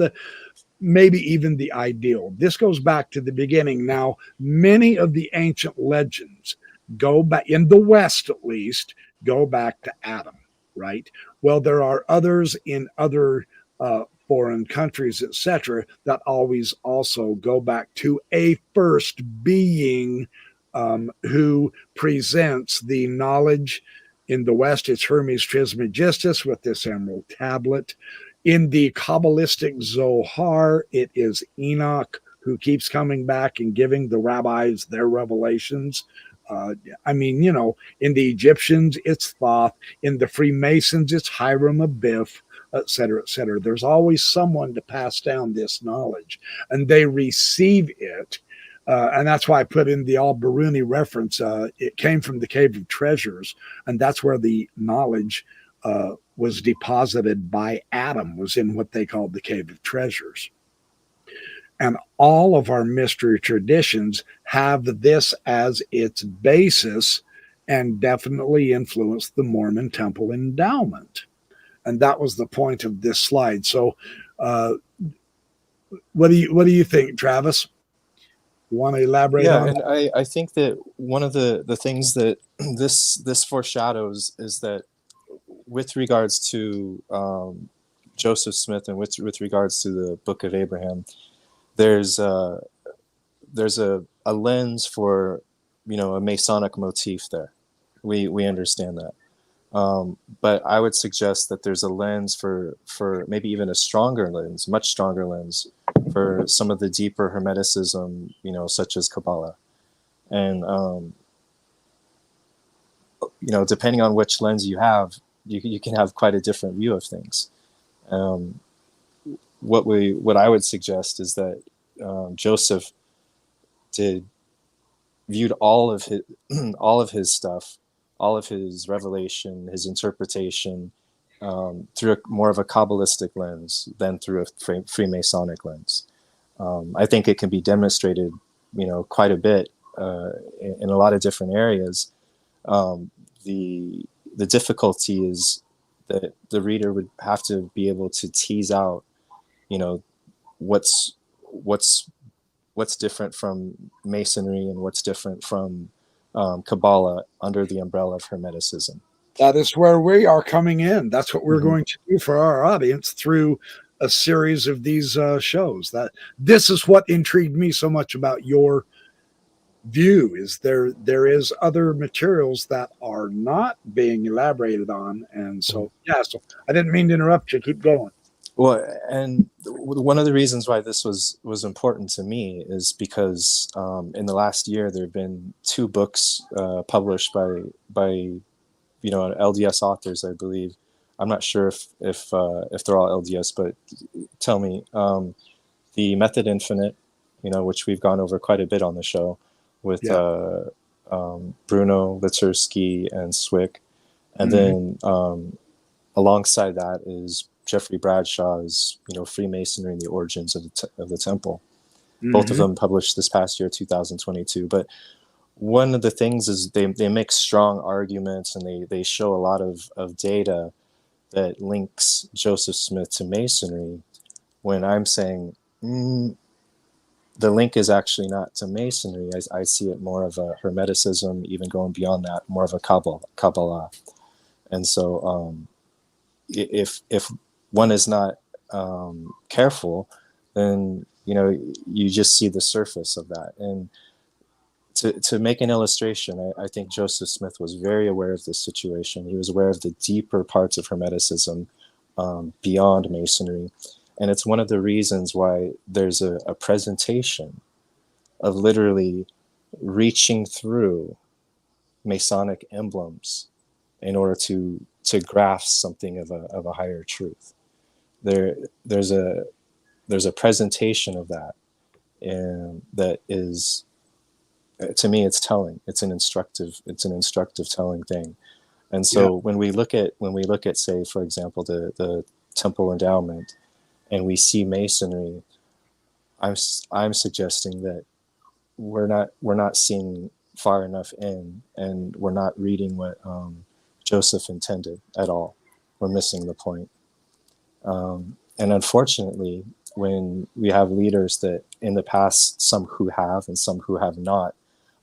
maybe even the ideal. This goes back to the beginning. Now, many of the ancient legends go back, in the West at least, go back to Adam, right? Well, there are others in other foreign countries, etc., that always also go back to a first being who presents the knowledge. In the West, it's Hermes Trismegistus with this emerald tablet. In the Kabbalistic Zohar, it is Enoch who keeps coming back and giving the rabbis their revelations. I mean, you know, in the Egyptians, it's Thoth. In the Freemasons, it's Hiram Abiff, et cetera, et cetera. There's always someone to pass down this knowledge, and they receive it. And that's why I put in the Al-Biruni reference. It came from the Cave of Treasures, and that's where the knowledge was deposited by Adam, was in what they called the Cave of Treasures. And all of our mystery traditions have this as its basis and definitely influenced the Mormon temple endowment. And that was the point of this slide. So what do you think, Travis? You want to elaborate on and I think that one of the things that this foreshadows is that with regards to Joseph Smith and with regards to the Book of Abraham, there's a lens for, you know, a Masonic motif there. We understand that, but I would suggest that there's a lens for maybe even a stronger lens, much stronger lens, for some of the deeper Hermeticism, you know, such as Kabbalah, and you know, depending on which lens you have, you can have quite a different view of things. What I would suggest is that Joseph viewed all of his stuff, all of his revelation, his interpretation, through more of a Kabbalistic lens than through a Freemasonic lens. I think it can be demonstrated, you know, quite a bit in a lot of different areas. The difficulty is that the reader would have to be able to tease out, you know, what's different from Masonry and what's different from Kabbalah under the umbrella of Hermeticism. That is where we are coming in. That's what we're going to do for our audience through a series of these shows. That this is what intrigued me so much about your view, is there is other materials that are not being elaborated on. And so, so I didn't mean to interrupt you. Keep going. Well, and one of the reasons why this was important to me is because in the last year there have been 2 books published by you know, LDS authors, I believe. I'm not sure if they're all LDS, but tell me. The Method Infinite, you know, which we've gone over quite a bit on the show, with Bruno Litsursky and Swick, and then alongside that is Jeffrey Bradshaw's, you know, Freemasonry and the Origins of the Temple. Both of them published this past year, 2022. But one of the things is they make strong arguments, and they show a lot of data that links Joseph Smith to Masonry, when I'm saying the link is actually not to Masonry. I see it more of a Hermeticism, even going beyond that, more of a Kabbalah. And so if one is not careful, then, you know, you just see the surface of that. And to make an illustration, I think Joseph Smith was very aware of this situation. He was aware of the deeper parts of Hermeticism beyond Masonry. And it's one of the reasons why there's a presentation of literally reaching through Masonic emblems in order to grasp something of a higher truth. There's a presentation of that, and that is, to me, it's telling. It's an instructive telling thing. And so when we look at, say, for example, the Temple Endowment, and we see Masonry, I'm suggesting that we're not seeing far enough in, and we're not reading what Joseph intended at all. We're missing the point. And unfortunately, when we have leaders that in the past, some who have and some who have not,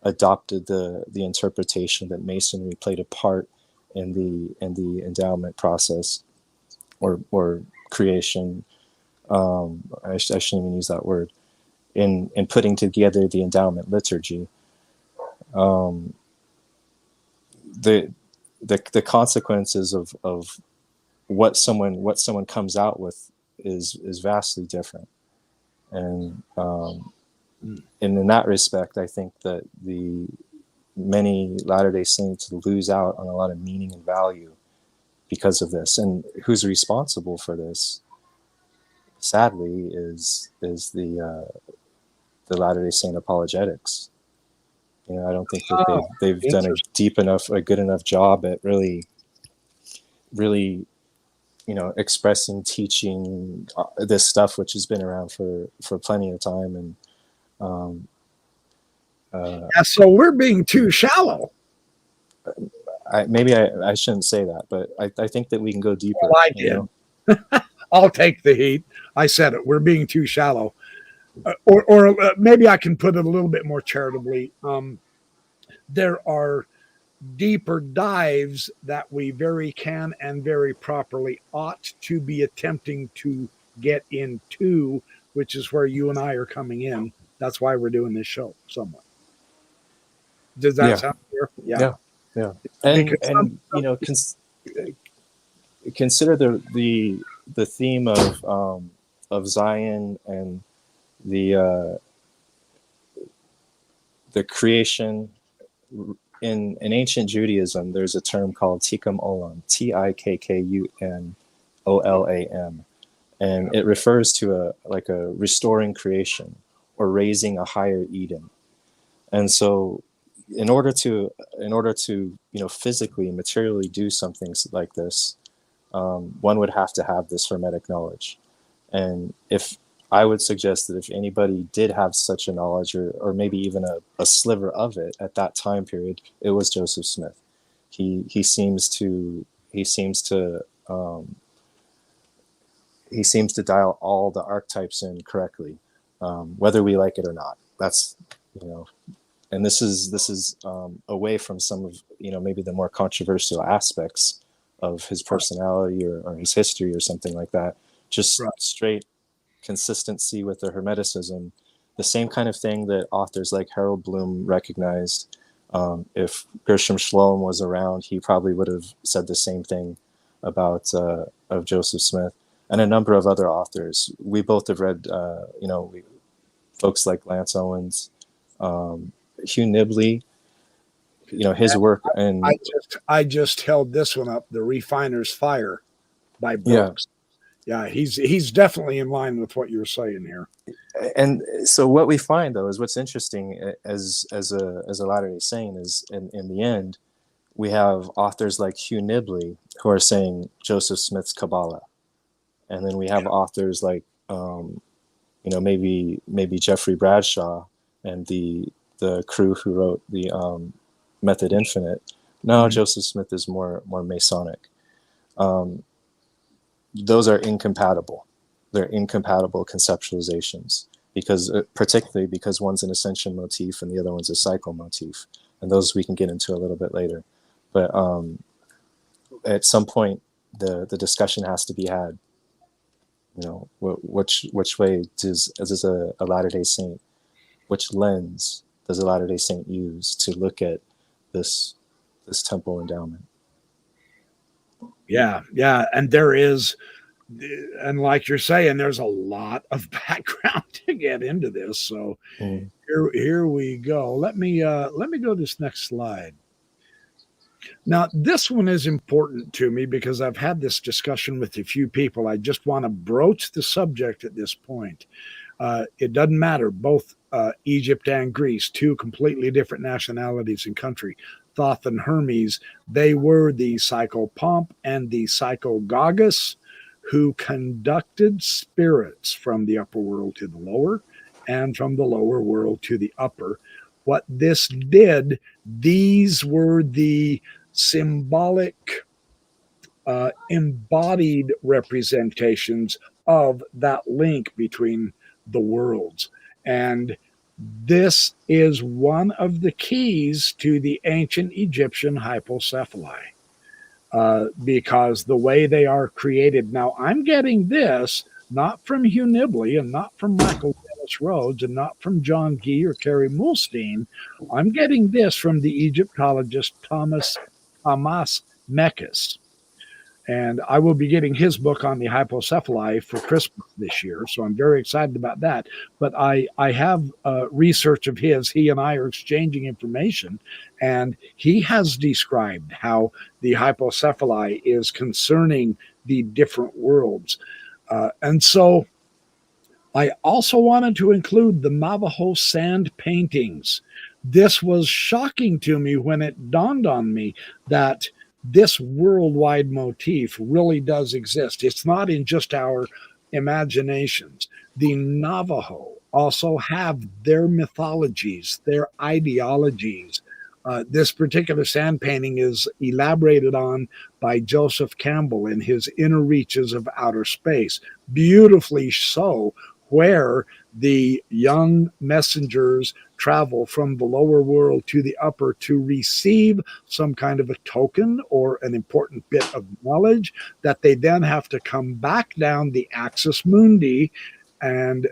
adopted the interpretation that Masonry played a part in the endowment process or creation, I shouldn't even use that word, in putting together the endowment liturgy. The consequences of what someone comes out with is vastly different, and in that respect, I think that the many Latter-day Saints lose out on a lot of meaning and value because of this. And who's responsible for this, sadly, is the Latter-day Saint apologetics. You know, I don't think that they've done a good enough job at really, you know, expressing, teaching this stuff, which has been around for plenty of time. And so we're being too shallow. Maybe I shouldn't say that, but I think that we can go deeper. Well, I did. You know? I'll take the heat. I said it. We're being too shallow. Or maybe I can put it a little bit more charitably. There are deeper dives that we very can and very properly ought to be attempting to get into, which is where you and I are coming in. That's why we're doing this show somewhat. Does that sound clear? Yeah. And you know, consider the theme of Zion and the creation. In ancient Judaism, there's a term called tikkun olam, Tikkun Olam, and it refers to a restoring creation or raising a higher Eden. And so, in order to you know, physically, materially do something like this, one would have to have this Hermetic knowledge. And if I would suggest that if anybody did have such a knowledge, or maybe even a sliver of it at that time period, it was Joseph Smith. He seems to dial all the archetypes in correctly, whether we like it or not. That's, you know, and this is away from some of, you know, maybe the more controversial aspects of his personality or his history or something like that. Just straight consistency with the Hermeticism, the same kind of thing that authors like Harold Bloom recognized. If Gershom Scholem was around, he probably would have said the same thing about of Joseph Smith and a number of other authors. We both have read, you know, folks like Lance Owens, Hugh Nibley, you know, his work. And I just held this one up, The Refiner's Fire by Brooks. Yeah, he's definitely in line with what you're saying here. And so what we find, though, is what's interesting as a Latter-day Saint is in the end, we have authors like Hugh Nibley who are saying Joseph Smith's Kabbalah, and then we have authors like you know, maybe Jeffrey Bradshaw and the crew who wrote the Method Infinite. No, Joseph Smith is more Masonic. Those are incompatible. They're incompatible conceptualizations, because particularly because one's an ascension motif and the other one's a cycle motif, and those we can get into a little bit later. But at some point, the discussion has to be had. You know, which way does as a Latter-day Saint, which lens does a Latter-day Saint use to look at this temple endowment? Yeah, and there is, and like you're saying, there's a lot of background to get into this. So here we go. Let me go to this next slide. Now, this one is important to me because I've had this discussion with a few people. I just want to broach the subject at this point. It doesn't matter, both Egypt and Greece, two completely different nationalities and country. Thoth and Hermes, they were the Psychopomp and the Psychogogus who conducted spirits from the upper world to the lower and from the lower world to the upper. What this did, these were the symbolic embodied representations of that link between the worlds. And this is one of the keys to the ancient Egyptian hypocephaly, because the way they are created. Now, I'm getting this not from Hugh Nibley and not from Michael Dennis Rhodes and not from John Gee or Kerry Mulstein. I'm getting this from the Egyptologist Thomas Mekis. And I will be getting his book on the hypocephaly for Christmas this year. So I'm very excited about that. But I have research of his. He and I are exchanging information. And he has described how the hypocephaly is concerning the different worlds. And so I also wanted to include the Navajo sand paintings. This was shocking to me when it dawned on me that this worldwide motif really does exist. It's not in just our imaginations. The Navajo also have their mythologies, their ideologies. This particular sand painting is elaborated on by Joseph Campbell in his Inner Reaches of Outer Space. Beautifully so, where the young messengers travel from the lower world to the upper to receive some kind of a token or an important bit of knowledge that they then have to come back down the axis mundi and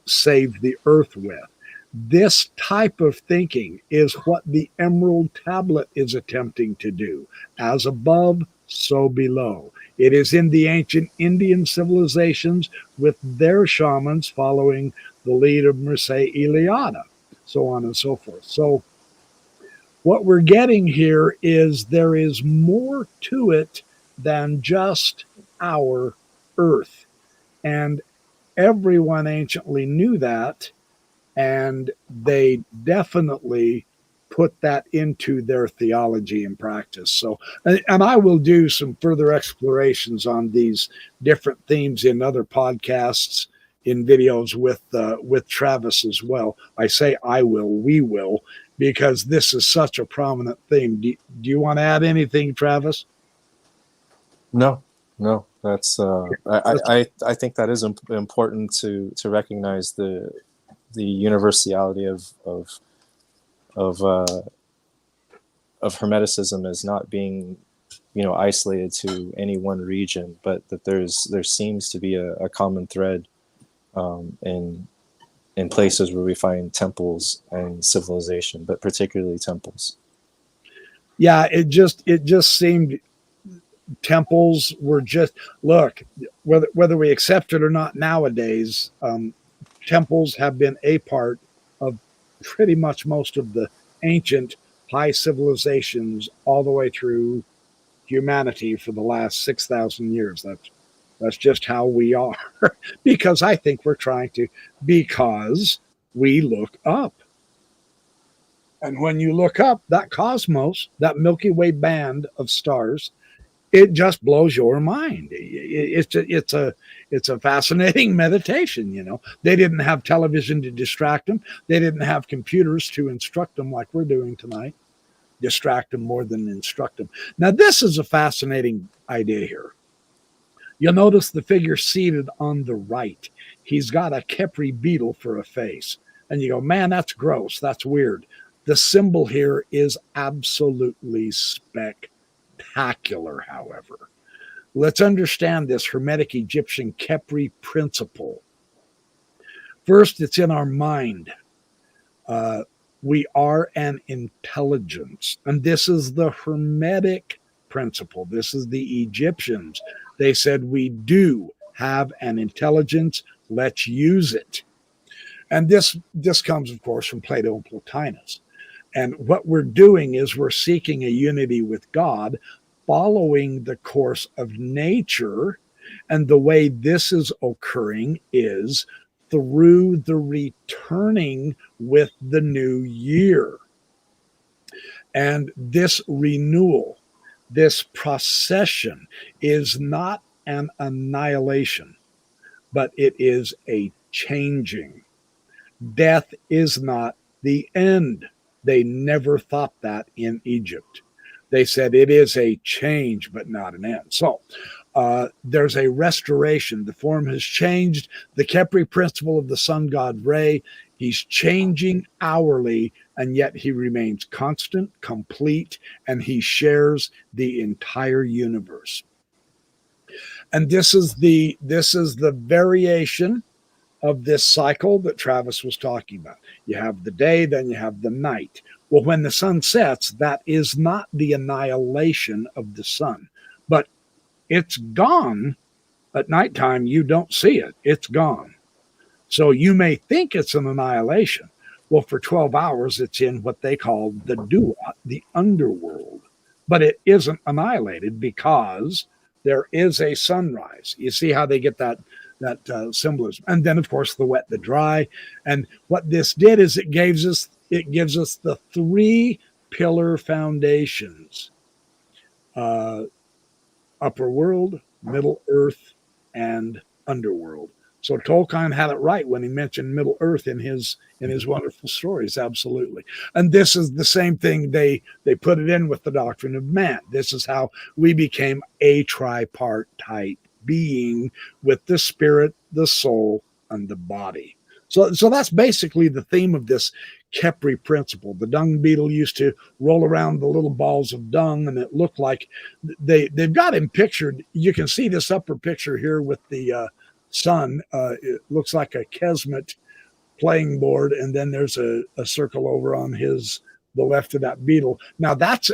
save the earth with. This type of thinking is what the Emerald Tablet is attempting to do. As above, so below. It is in the ancient Indian civilizations with their shamans following the lead of Mircea Eliade, so on and so forth. So what we're getting here is there is more to it than just our earth. And everyone anciently knew that, and they definitely put that into their theology and practice. So, and I will do some further explorations on these different themes in other podcasts, in videos with Travis as well. I say I will, we will, because this is such a prominent theme. Do you want to add anything, Travis? No. That's I think that is important to recognize the universality of Hermeticism as not being, isolated to any one region, but that there seems to be a common thread in places where we find temples and civilization, but particularly temples. Yeah, it just seemed temples were just, look, whether we accept it or not nowadays, temples have been a part of pretty much most of the ancient high civilizations all the way through humanity for the last 6,000 years. That's just how we are. Because I think we're trying to, because we look up. And when you look up, that cosmos, that Milky Way band of stars, it just blows your mind. It's a fascinating meditation. They didn't have television to distract them. They didn't have computers to instruct them like we're doing tonight. Distract them more than instruct them. Now, this is a fascinating idea here. You'll notice the figure seated on the right. He's got a Capri beetle for a face. And you go, man, that's gross. That's weird. The symbol here is absolutely spectacular, however. Let's understand this Hermetic Egyptian Capri principle. First, it's in our mind. We are an intelligence. And this is the Hermetic principle. This is the Egyptians. They said, we do have an intelligence. Let's use it. And this comes, of course, from Plato and Plotinus. And what we're doing is we're seeking a unity with God, following the course of nature. And the way this is occurring is through the returning with the new year. And this renewal, this procession, is not an annihilation, but it is a changing. Death is not the end. They never thought that in Egypt. They said it is a change, but not an end. So there's a restoration. The form has changed. The Capri principle of the sun god Re, he's changing hourly, and yet he remains constant, complete, and he shares the entire universe. And this is the variation of this cycle that Travis was talking about. You have the day, then you have the night. Well, when the sun sets, that is not the annihilation of the sun, but it's gone at nighttime. You don't see it. It's gone. So you may think it's an annihilation. Well, for 12 hours, it's in what they call the duat, the underworld. But it isn't annihilated because there is a sunrise. You see how they get that symbolism. And then, of course, the wet, the dry. And what this did is it gives us the three pillar foundations: upper world, middle earth, and underworld. So Tolkien had it right when he mentioned Middle Earth in his wonderful stories. Absolutely. And this is the same thing. They put it in with the doctrine of man. This is how we became a tripartite being with the spirit, the soul, and the body. So that's basically the theme of this Capri principle. The dung beetle used to roll around the little balls of dung, and it looked like they've got him pictured. You can see this upper picture here with the sun. It looks like a Kesmet playing board, and then there's a circle over on the left of that beetle. Now that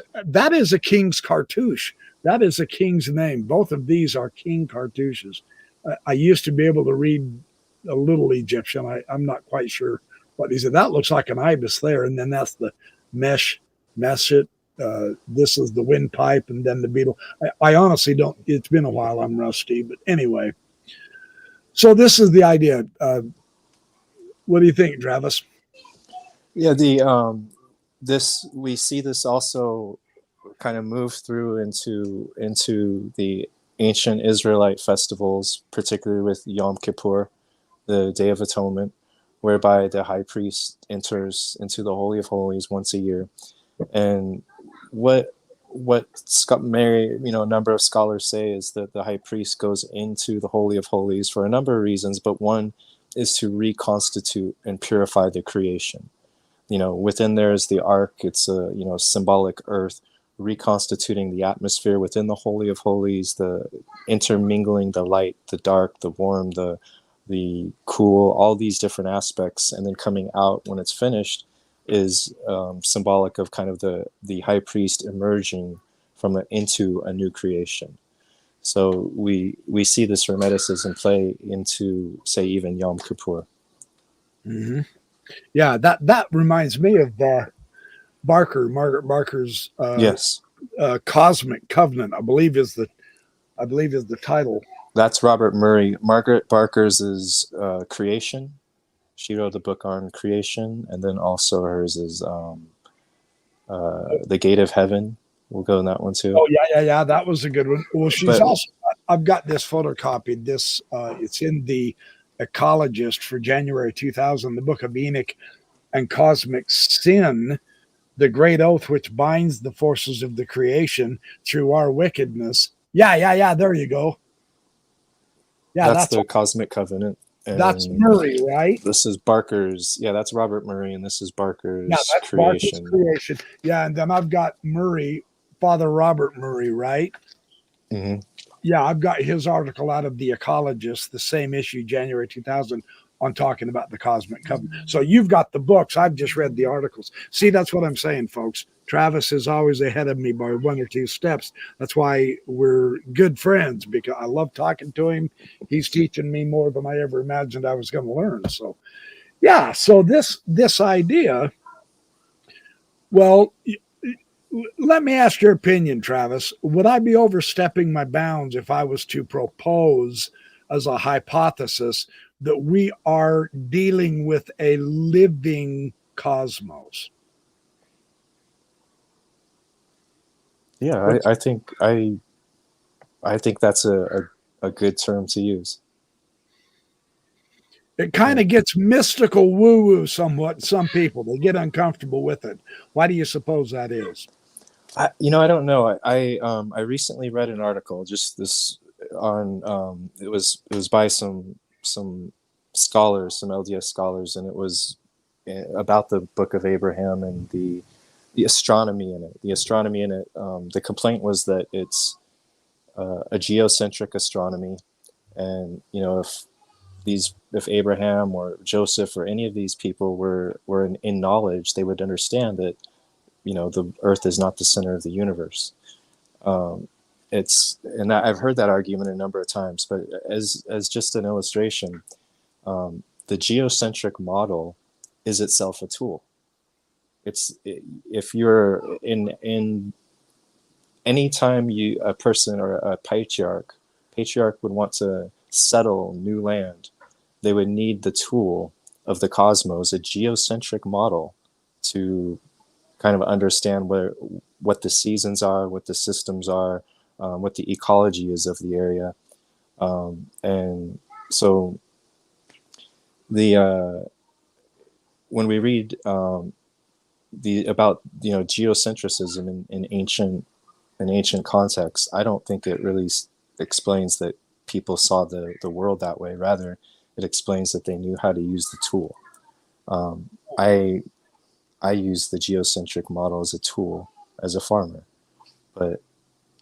is a king's cartouche. That is a king's name. Both of these are king cartouches. I used to be able to read a little Egyptian. I'm not quite sure what he said. That looks like an ibis there, and then that's the meshet. This is the windpipe, and then the beetle. I honestly don't. It's been a while. I'm rusty, but anyway. So this is the idea. What do you think, Travis? Yeah, we see this also kind of move through into the ancient Israelite festivals, particularly with Yom Kippur, the Day of Atonement, whereby the high priest enters into the Holy of Holies once a year. And what a number of scholars say is that the high priest goes into the Holy of Holies for a number of reasons, but one is to reconstitute and purify the creation. Within there is the ark. It's a symbolic earth, reconstituting the atmosphere within the Holy of Holies, the intermingling the light, the dark, the warm, the cool, all these different aspects, and then coming out when it's finished is symbolic of kind of the high priest emerging into a new creation. So we see this Hermeticism play into, say, even Yom Kippur. Mm-hmm. Yeah, that reminds me of Margaret Barker's yes, Cosmic Covenant. I believe is the title. That's Robert Murray. Margaret Barker's is Creation. She wrote a book on creation, and then also hers is The Gate of Heaven. We'll go in that one too. Oh yeah. That was a good one. Well, I've got this photocopied. This it's in the Ecologist for January 2000. The Book of Enoch and Cosmic Sin, the great oath which binds the forces of the creation through our wickedness. Yeah. There you go. Yeah, that's the Cosmic Covenant. And that's Murray, right? This is Barker's. Yeah, that's Robert Murray, and this is Barker's that's Creation. Barker's Creation. Yeah, and then I've got Murray, Father Robert Murray, right? Mm-hmm. Yeah, I've got his article out of the Ecologist, the same issue, January 2000, on talking about the Cosmic Covenant. So you've got the books. I've just read the articles. See, that's what I'm saying, folks. Travis is always ahead of me by one or two steps. That's why we're good friends, because I love talking to him. He's teaching me more than I ever imagined I was going to learn. So, yeah. So this idea, well, let me ask your opinion, Travis. Would I be overstepping my bounds if I was to propose as a hypothesis that we are dealing with a living cosmos? Yeah, I think that's a good term to use. It kind of gets mystical woo-woo somewhat. Some people, they get uncomfortable with it. Why do you suppose that is? I don't know. I recently read an article just this on it was by some scholars, some LDS scholars, and it was about the Book of Abraham and the astronomy in it. The astronomy in it. The complaint was that it's a geocentric astronomy, and if Abraham or Joseph or any of these people were in knowledge, they would understand that the Earth is not the center of the universe. I've heard that argument a number of times, but as just an illustration, the geocentric model is itself a tool. If you're in any time a person or a patriarch would want to settle new land, they would need the tool of the cosmos, a geocentric model, to kind of understand what the seasons are, what the systems are, what the ecology is of the area. And so when we read about geocentrism in ancient contexts, I don't think it really explains that people saw the world that way. Rather, it explains that they knew how to use the tool. I use the geocentric model as a tool as a farmer, but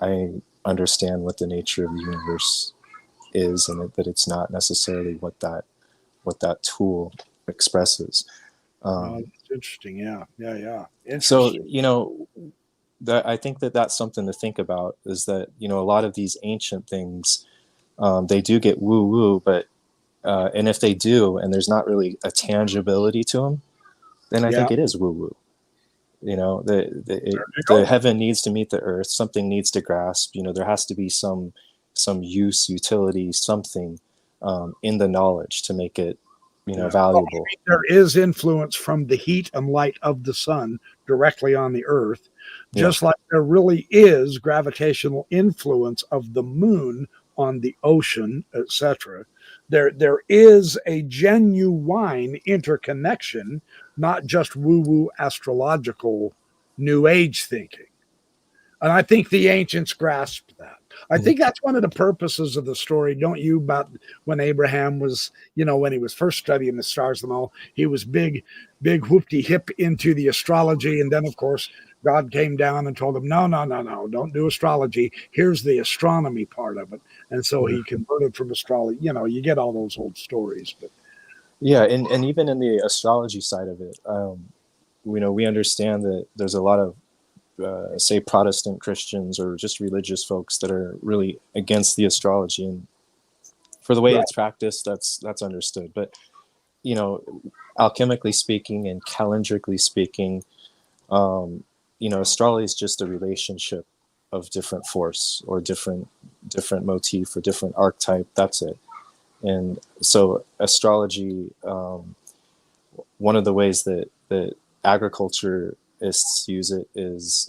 I understand what the nature of the universe is, and that it's not necessarily what that tool expresses. That's interesting. Yeah. So I think that's something to think about, is that a lot of these ancient things, they do get woo woo, but and if they do, and there's not really a tangibility to them, then I think it is woo woo. The heaven needs to meet the earth. Something needs to grasp. There has to be some use, utility, something in the knowledge to make it valuable. There is influence from the heat and light of the sun directly on the earth, just like there really is gravitational influence of the moon on the ocean, etc. There is a genuine interconnection, not just woo-woo astrological New Age thinking. And I think the ancients grasped that. I think that's one of the purposes of the story, don't you? About when Abraham was, when he was first studying the stars and all, he was big whoopty hip into the astrology. And then, of course, God came down and told him, no, don't do astrology. Here's the astronomy part of it. And so he converted from astrology. You get all those old stories. But and even in the astrology side of it, we understand that there's a lot of say Protestant Christians or just religious folks that are really against the astrology, and for the way it's practiced, that's understood. But alchemically speaking and calendrically speaking, astrology is just a relationship of different force or different motif or different archetype. That's it. And so astrology, one of the ways that agriculture use it is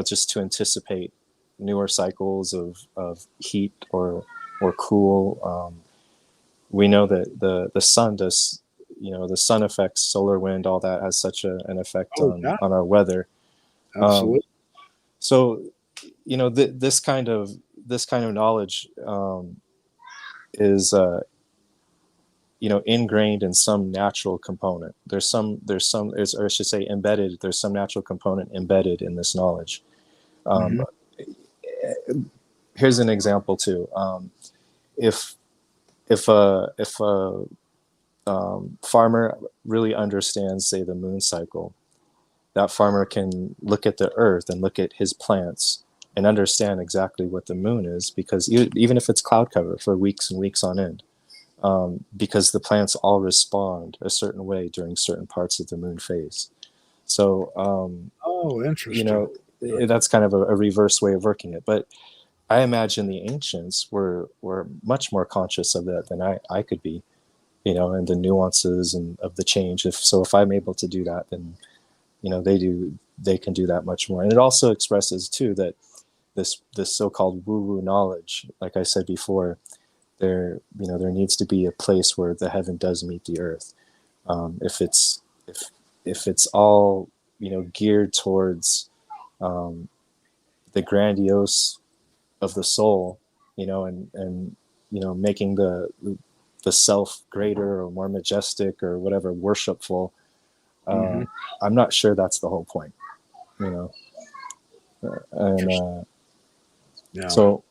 just to anticipate newer cycles of heat or cool. We know that the sun does, the sun affects solar wind, all that has such an effect on our weather. Absolutely. So this kind of knowledge is ingrained in some natural component. There's some, or I should say embedded, there's some natural component embedded in this knowledge. Here's an example too. If a farmer really understands, say, the moon cycle, that farmer can look at the earth and look at his plants and understand exactly what the moon is, because even if it's cloud cover for weeks and weeks on end, because the plants all respond a certain way during certain parts of the moon phase. So, interesting. That's kind of a reverse way of working it. But I imagine the ancients were much more conscious of that than I could be, and the nuances and of the change. If I'm able to do that, then, they can do that much more. And it also expresses too that this so-called woo-woo knowledge, like I said before, there needs to be a place where the heaven does meet the earth. If it's all geared towards the grandiose of the soul, and making the self greater or more majestic or whatever, worshipful, I'm not sure that's the whole point. So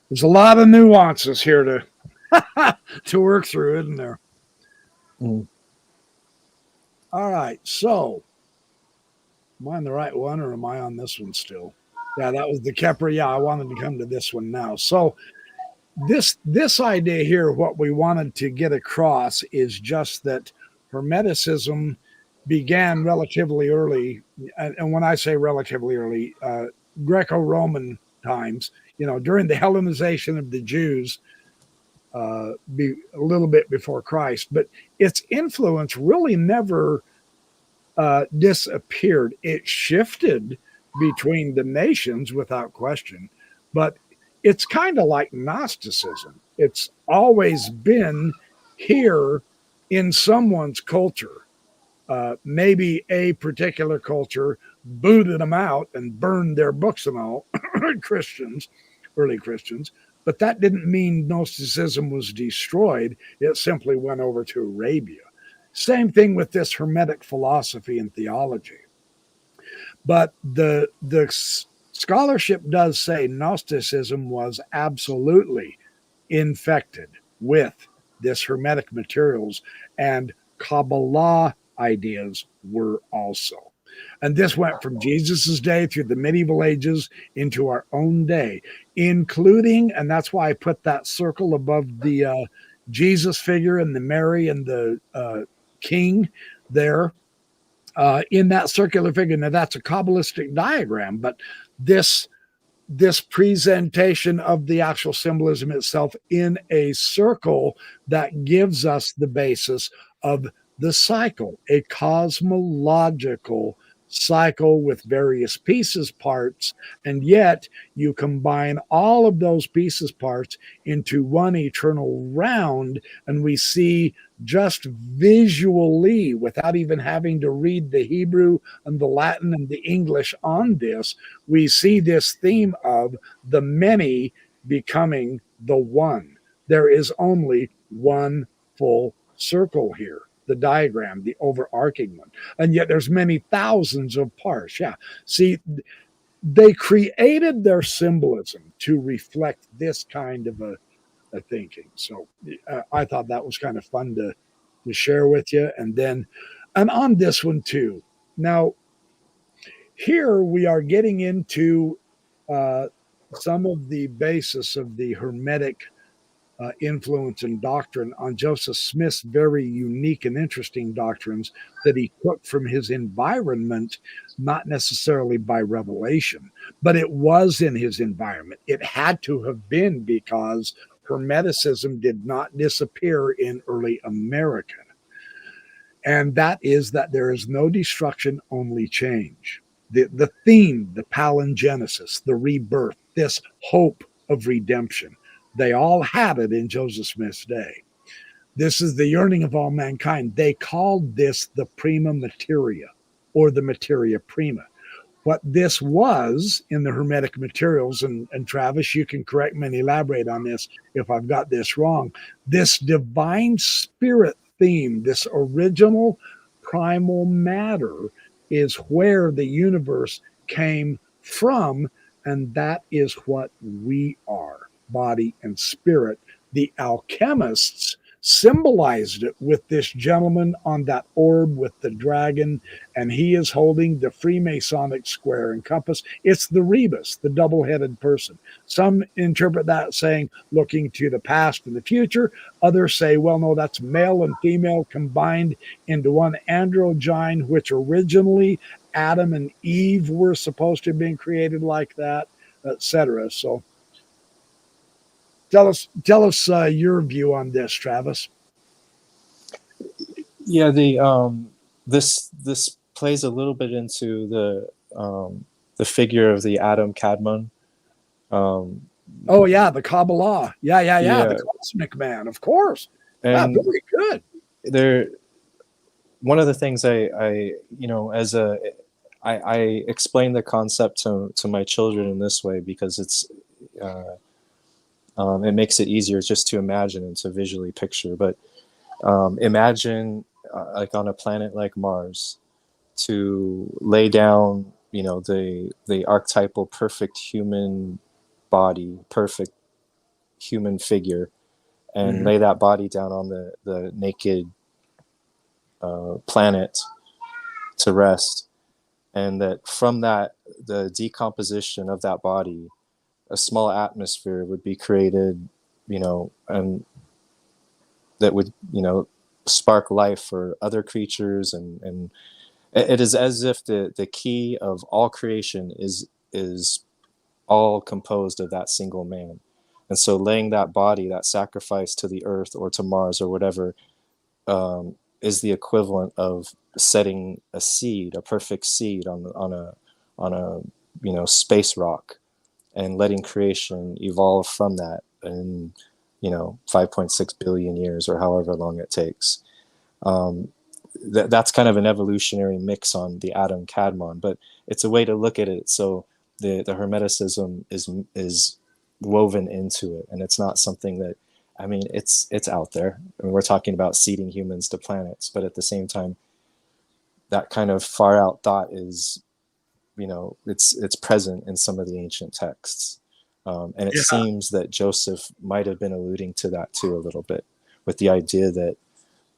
There's a lot of nuances here to work through, isn't there? Mm. All right, so am I on the right one or am I on this one still? Yeah, that was the Capri. Yeah, I wanted to come to this one now. So this idea here, what we wanted to get across is just that Hermeticism began relatively early, and when I say relatively early, Greco-Roman times. During the Hellenization of the Jews, be a little bit before Christ, but its influence really never disappeared. It shifted between the nations without question, but it's kind of like Gnosticism. It's always been here in someone's culture. Maybe a particular culture booted them out and burned their books and all, Christians, early Christians, but that didn't mean Gnosticism was destroyed. It simply went over to Arabia. Same thing with this Hermetic philosophy and theology. But the scholarship does say Gnosticism was absolutely infected with this Hermetic materials, and Kabbalah ideas were also. And this went from Jesus's day through the medieval ages into our own day, including, and that's why I put that circle above the Jesus figure and the Mary and the king there in that circular figure. Now that's a Kabbalistic diagram, but this presentation of the actual symbolism itself in a circle that gives us the basis of the cycle, a cosmological cycle with various pieces, parts, and yet you combine all of those pieces, parts into one eternal round, and we see just visually, without even having to read the Hebrew and the Latin and the English on this, we see this theme of the many becoming the one. There is only one full circle here, the diagram, the overarching one. And yet there's many thousands of parts. Yeah. See, they created their symbolism to reflect this kind of a thinking. So I thought that was kind of fun to share with you. And on this one too. Now, here we are getting into some of the basis of the Hermetic influence and doctrine on Joseph Smith's very unique and interesting doctrines that he took from his environment, not necessarily by revelation, but it was in his environment. It had to have been because Hermeticism did not disappear in early America. And that is that there is no destruction, only change. The theme, the palingenesis, the rebirth, this hope of redemption, they all had it in Joseph Smith's day. This is the yearning of all mankind. They called this the prima materia, or the materia prima. What this was in the Hermetic materials, and Travis, you can correct me and elaborate on this if I've got this wrong, this divine spirit theme, this original primal matter is where the universe came from, and that is what we are, body and spirit. The alchemists symbolized it with this gentleman on that orb with the dragon, and he is holding the Freemasonic square and compass. It's the rebus, the double-headed person. Some interpret that saying looking to the past and the future. Others say, well, no, that's male and female combined into one androgyne, which originally Adam and Eve were supposed to have been created like that, etc. So tell us your view on this, Travis. Yeah, this plays a little bit into the figure of the Adam Kadmon. Oh yeah, the Kabbalah. Yeah. The cosmic man, of course. And very good. There, one of the things I explain the concept to my children in this way because it's it makes it easier just to imagine and to visually picture. But imagine like on a planet like Mars, to lay down, the archetypal perfect human body, perfect human figure and lay that body down on the naked planet to rest, and that from that, the decomposition of that body, a small atmosphere would be created, and that would, spark life for other creatures, and it is as if the key of all creation is all composed of that single man. And so laying that body, that sacrifice to the earth or to Mars or whatever, is the equivalent of setting a seed, a perfect seed on a space rock, and letting creation evolve from that in 5.6 billion years or however long it takes. That's kind of an evolutionary mix on the atom Cadmon, but it's a way to look at it. So the Hermeticism is woven into it, and it's not something that, it's out there. We're talking about seeding humans to planets, but at the same time, that kind of far out thought is, it's present in some of the ancient texts. And it seems that Joseph might have been alluding to that too a little bit, with the idea that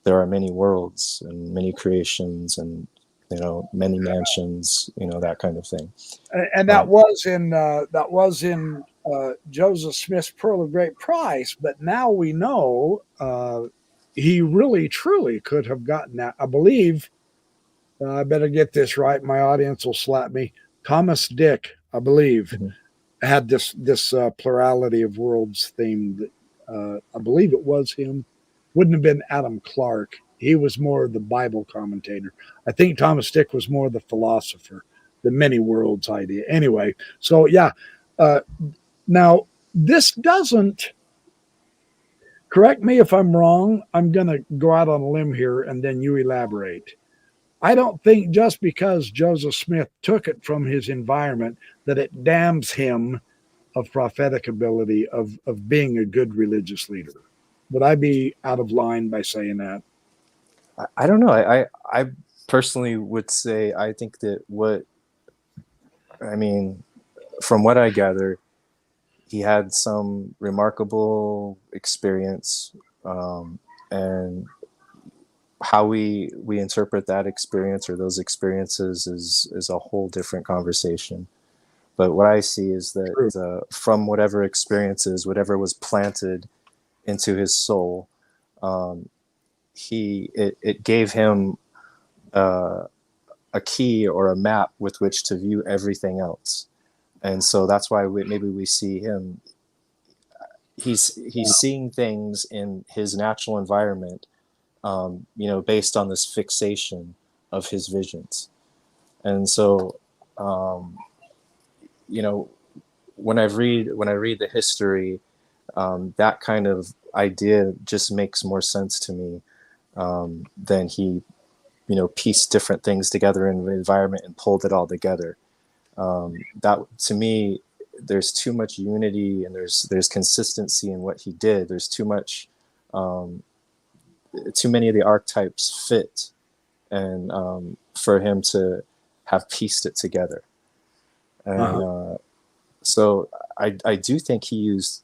there are many worlds and many creations and, many mansions, that kind of thing. And that was in Joseph Smith's Pearl of Great Price, but now we know he really truly could have gotten that. I believe, I better get this right, my audience will slap me. Thomas Dick, I believe, had this plurality of worlds theme. I believe it was him. Wouldn't have been Adam Clark. He was more the Bible commentator. I think Thomas Dick was more the philosopher, the many worlds idea. Anyway, so yeah. Now, this doesn't, correct me if I'm wrong, I'm going to go out on a limb here and then you elaborate. I don't think just because Joseph Smith took it from his environment that it damns him of prophetic ability, of being a good religious leader. Would I be out of line by saying that? I don't know. I personally would say, I think that from what I gather, he had some remarkable experience, and how we interpret that experience or those experiences is a whole different conversation. But what I see is that from whatever experiences, whatever was planted into his soul, it gave him a key or a map with which to view everything else. And so that's why maybe we see him. He's seeing things in his natural environment, based on this fixation of his visions. And so, when I read the history, that kind of idea just makes more sense to me than he, pieced different things together in the environment and pulled it all together. That, to me, there's too much unity and there's consistency in what he did. There's too much, too many of the archetypes fit, and for him to have pieced it together. And so I do think he used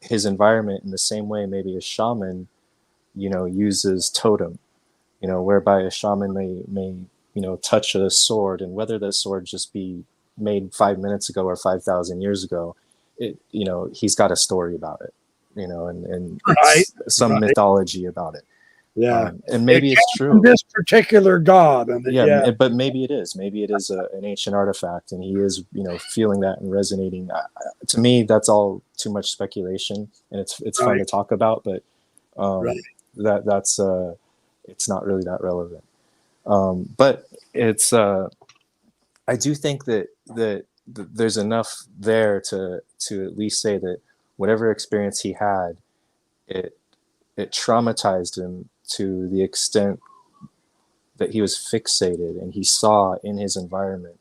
his environment in the same way maybe a shaman, uses totem, whereby a shaman may touch a sword, and whether the sword just be made 5 minutes ago or 5,000 years ago, he's got a story about it, and some mythology about it. Yeah, and maybe it's true. This particular god, but maybe it is. Maybe it is an ancient artifact, and he is, feeling that and resonating. To me, that's all too much speculation, and it's fun to talk about, but that's it's not really that relevant. But it's I do think that there's enough there to at least say that whatever experience he had, it traumatized him to the extent that he was fixated, and he saw in his environment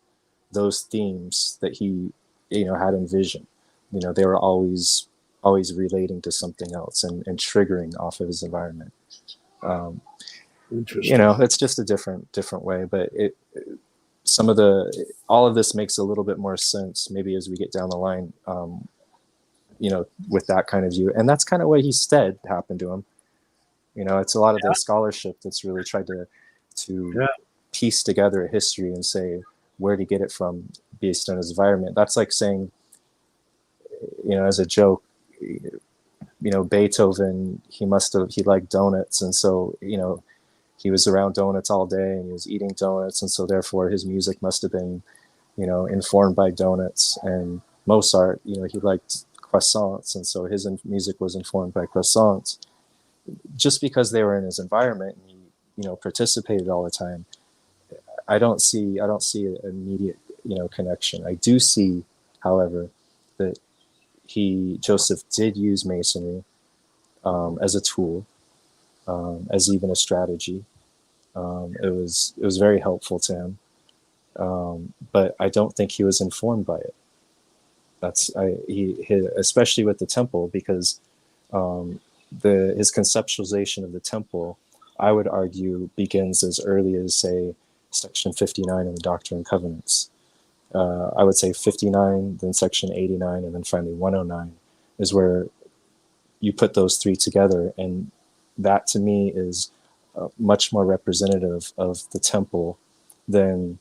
those themes that he had envisioned. They were always relating to something else and triggering off of his environment. Interesting. It's just a different way, but all of this makes a little bit more sense maybe as we get down the line, with that kind of view. And that's kind of what he said happened to him. It's a lot of the scholarship that's really tried to piece together a history and say where to get it from based on his environment. That's like saying, as a joke, Beethoven, he liked donuts. And so, he was around donuts all day and he was eating donuts. And so therefore his music must have been, informed by donuts. And Mozart, he liked croissants. And so his music was informed by croissants. Just because they were in his environment and he, participated all the time, I don't see an immediate, connection. I do see, however, that Joseph did use Masonry as a tool, as even a strategy. It was very helpful to him, but I don't think he was informed by it. Especially with the temple, because his conceptualization of the temple, I would argue, begins as early as, say, section 59 in the Doctrine and Covenants. I would say 59, then section 89, and then finally 109 is where you put those three together. And that, to me, is much more representative of the temple than,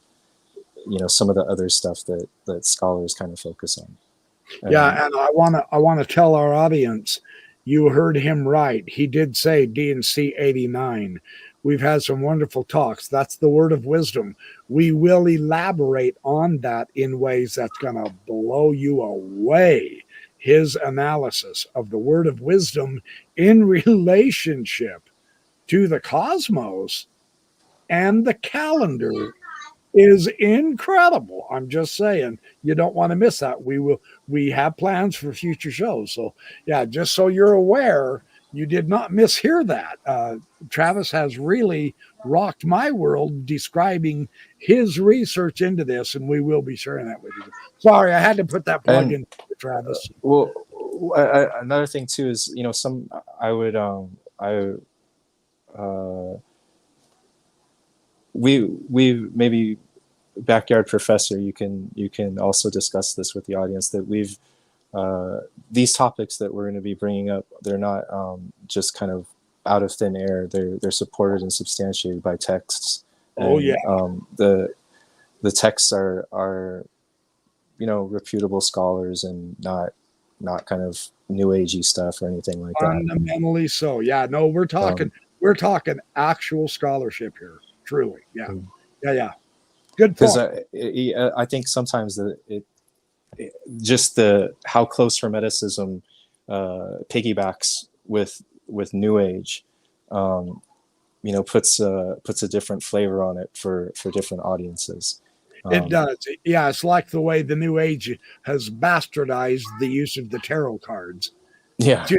some of the other stuff that scholars kind of focus on. And I want to tell our audience, you heard him right. He did say D&C 89. We've had some wonderful talks. That's the word of wisdom. We will elaborate on that in ways that's going to blow you away. His analysis of the word of wisdom in relationship to the cosmos and the calendar is incredible. I'm just saying, you don't want to miss that. We have plans for future shows. So yeah, just so you're aware, you did not mishear that. Travis has really rocked my world describing his research into this, and we will be sharing that with you. Sorry, I had to put that plug in, Travis. Well, another thing too is, we maybe, Backyard Professor, you can also discuss this with the audience, that we've these topics that we're going to be bringing up, they're not just kind of out of thin air. They're supported and substantiated by texts. The texts are reputable scholars and not kind of new agey stuff or anything like that. Fundamentally so. Yeah, no, we're talking actual scholarship here. Truly. Yeah. Yeah. Good point. Because I think sometimes how close Hermeticism piggybacks with New Age, puts a different flavor on it for different audiences. It does. Yeah, it's like the way the New Age has bastardized the use of the tarot cards. Yeah. To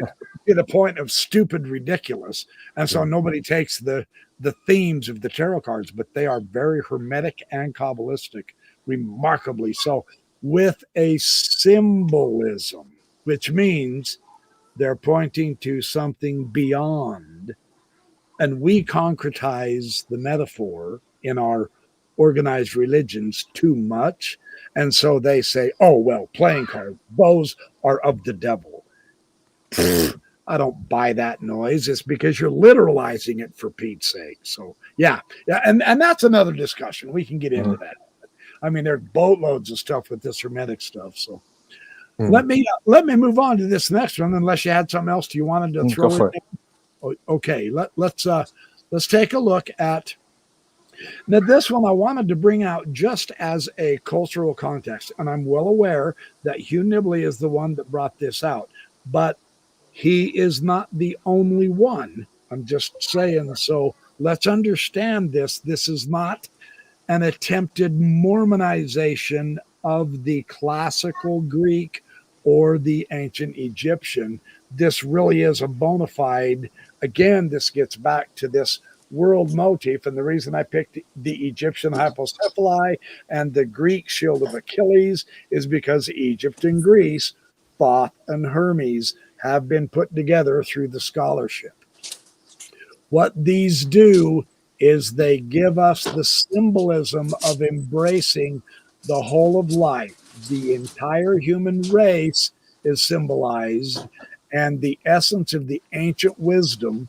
the point of stupid ridiculous. And so nobody takes the themes of the tarot cards, but they are very Hermetic and Kabbalistic, remarkably so, with a symbolism, which means they're pointing to something beyond. And we concretize the metaphor in our organized religions too much. And so they say, oh, well, playing cards, those are of the devil. I don't buy that noise. It's because you're literalizing it, for Pete's sake. So yeah. And that's another discussion. We can get into that. I mean, there's boatloads of stuff with this Hermetic stuff. So let me move on to this next one, unless you had something else you wanted to throw in there. Okay. Let's take a look at now. This one I wanted to bring out just as a cultural context. And I'm well aware that Hugh Nibley is the one that brought this out, but he is not the only one. I'm just saying. So let's understand this. This is not an attempted Mormonization of the classical Greek or the ancient Egyptian. This really is a bona fide, again, this gets back to this world motif. And the reason I picked the Egyptian hypocephaly and the Greek shield of Achilles is because Egypt and Greece, Thoth and Hermes, have been put together through the scholarship. What these do is they give us the symbolism of embracing the whole of life. The entire human race is symbolized, and the essence of the ancient wisdom,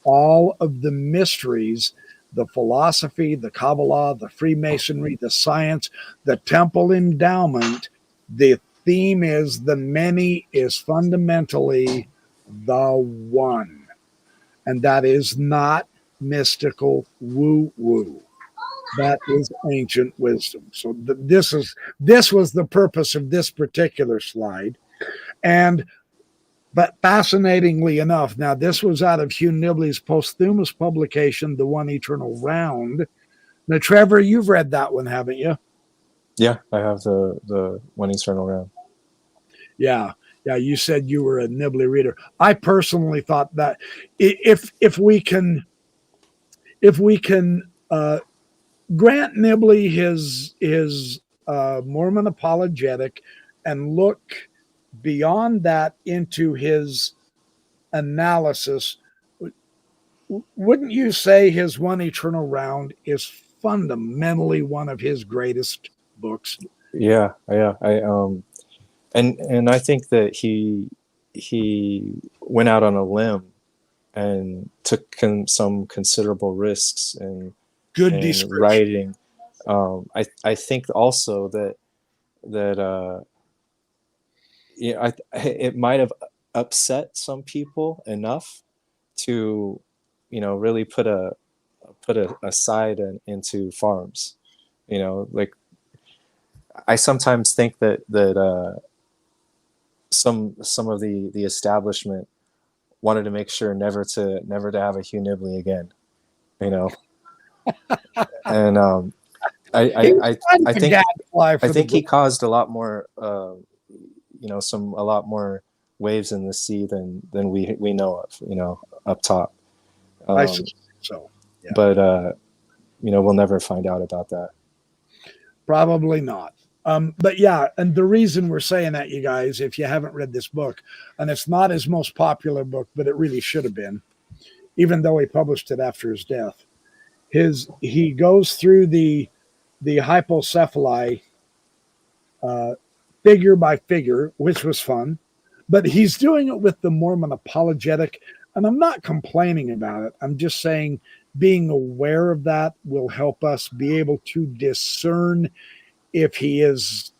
all of the mysteries, the philosophy, the Kabbalah, the Freemasonry, the science, the temple endowment. The theme is the many is fundamentally the one. And that is not mystical woo-woo. That is ancient wisdom. So this was the purpose of this particular slide. But fascinatingly enough, now this was out of Hugh Nibley's posthumous publication, The One Eternal Round. Now, Trevor, you've read that one, haven't you? Yeah, I have the One Eternal Round. Yeah. You said you were a Nibley reader. I personally thought that if we can grant Nibley his Mormon apologetic and look beyond that into his analysis, wouldn't you say his One Eternal Round is fundamentally one of his greatest books? Yeah. And I think that he went out on a limb and took some considerable risks in writing. I think also that it might have upset some people enough to really put a side into farms. Like I sometimes think that some of the establishment wanted to make sure never to have a Hugh Nibley again, and I think he caused a lot more a lot more waves in the sea than we know of, up top. I suspect so. Yeah. But we'll never find out about that. Probably not. But yeah, and the reason we're saying that, you guys, if you haven't read this book, and it's not his most popular book, but it really should have been, even though he published it after his death. He goes through the hypocephaly figure by figure, which was fun, but he's doing it with the Mormon apologetic, and I'm not complaining about it. I'm just saying being aware of that will help us be able to discern if he is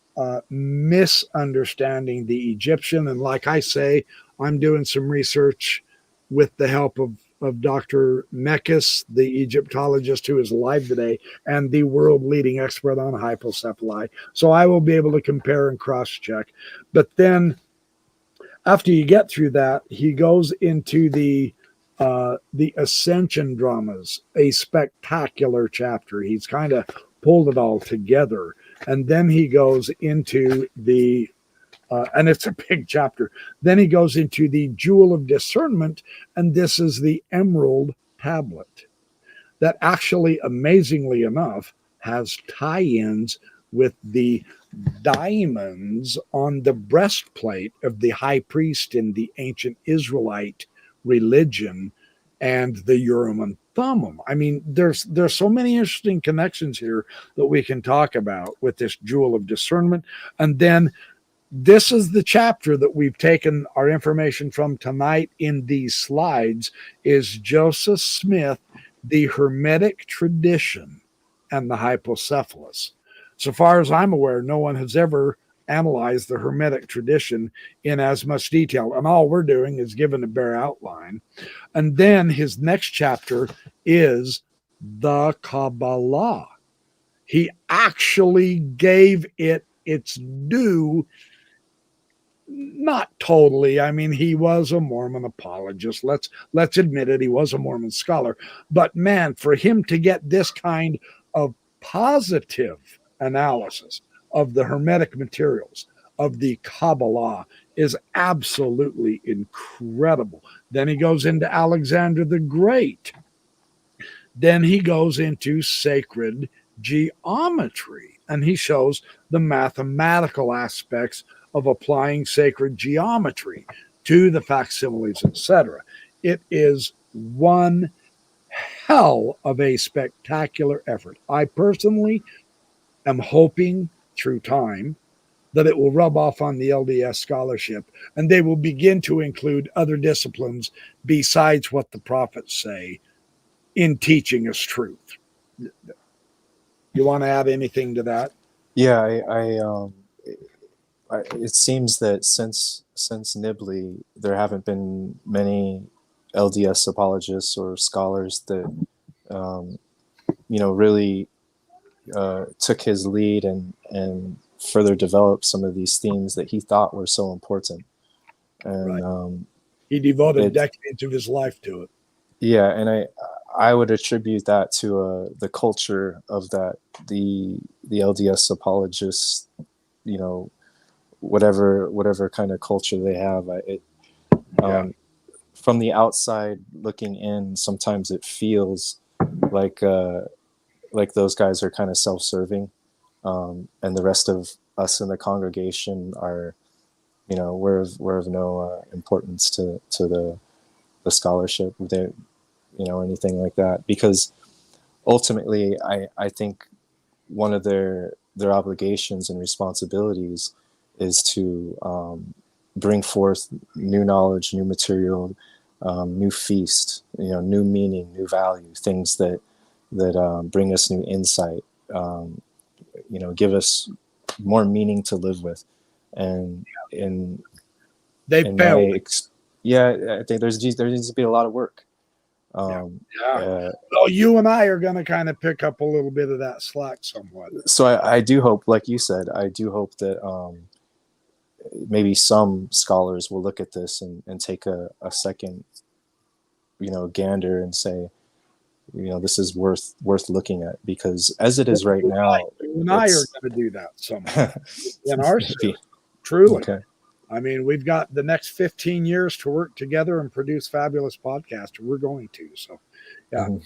misunderstanding the Egyptian. And like I say, I'm doing some research with the help of Dr. Mekis, the Egyptologist who is alive today and the world leading expert on hypocephaly. So I will be able to compare and cross-check. But then after you get through that, he goes into the Ascension dramas, a spectacular chapter. He's kind of pulled it all together. And then he goes into and it's a big chapter. Then he goes into the Jewel of Discernment, and this is the Emerald Tablet that actually, amazingly enough, has tie-ins with the diamonds on the breastplate of the high priest in the ancient Israelite religion and the Urim and Thummim. I mean, there's so many interesting connections here that we can talk about with this Jewel of Discernment. And then this is the chapter that we've taken our information from tonight in these slides, is Joseph Smith, the Hermetic Tradition and the Hypocephalus. So far as I'm aware, no one has ever analyzed the Hermetic tradition in as much detail. And all we're doing is giving a bare outline. And then his next chapter is the Kabbalah. He actually gave it its due. Not totally. I mean, he was a Mormon apologist. Let's admit it. He was a Mormon scholar. But man, for him to get this kind of positive analysis of the Hermetic materials of the Kabbalah is absolutely incredible. Then he goes into Alexander the Great. Then he goes into sacred geometry, and he shows the mathematical aspects of applying sacred geometry to the facsimiles, etc. It is one hell of a spectacular effort. I personally am hoping through time that it will rub off on the LDS scholarship, and they will begin to include other disciplines besides what the prophets say in teaching us truth. You want to add anything to that? Yeah, it seems that since Nibley, there haven't been many LDS apologists or scholars that really took his lead and further developed some of these themes that he thought were so important. And right. He devoted decades of his life to it. Yeah, and I would attribute that to the culture of that the LDS apologists, whatever kind of culture they have. From the outside looking in, sometimes it feels like those guys are kind of self-serving, and the rest of us in the congregation are, we're of no importance to the scholarship, anything like that. Because ultimately, I think one of their obligations and responsibilities is to bring forth new knowledge, new material, new feast, new meaning, new value, things that bring us new insight, give us more meaning to live with. And they failed. I think there needs to be a lot of work. Well, you and I are going to kind of pick up a little bit of that slack somewhat. So I do hope, like you said, I do hope that maybe some scholars will look at this and take a second, gander and say, this is worth looking at, because as it is right now, you and I are going to do that somewhere in our series. Truly. Okay. I mean, we've got the next 15 years to work together and produce fabulous podcasts. We're going to. So, yeah, mm-hmm.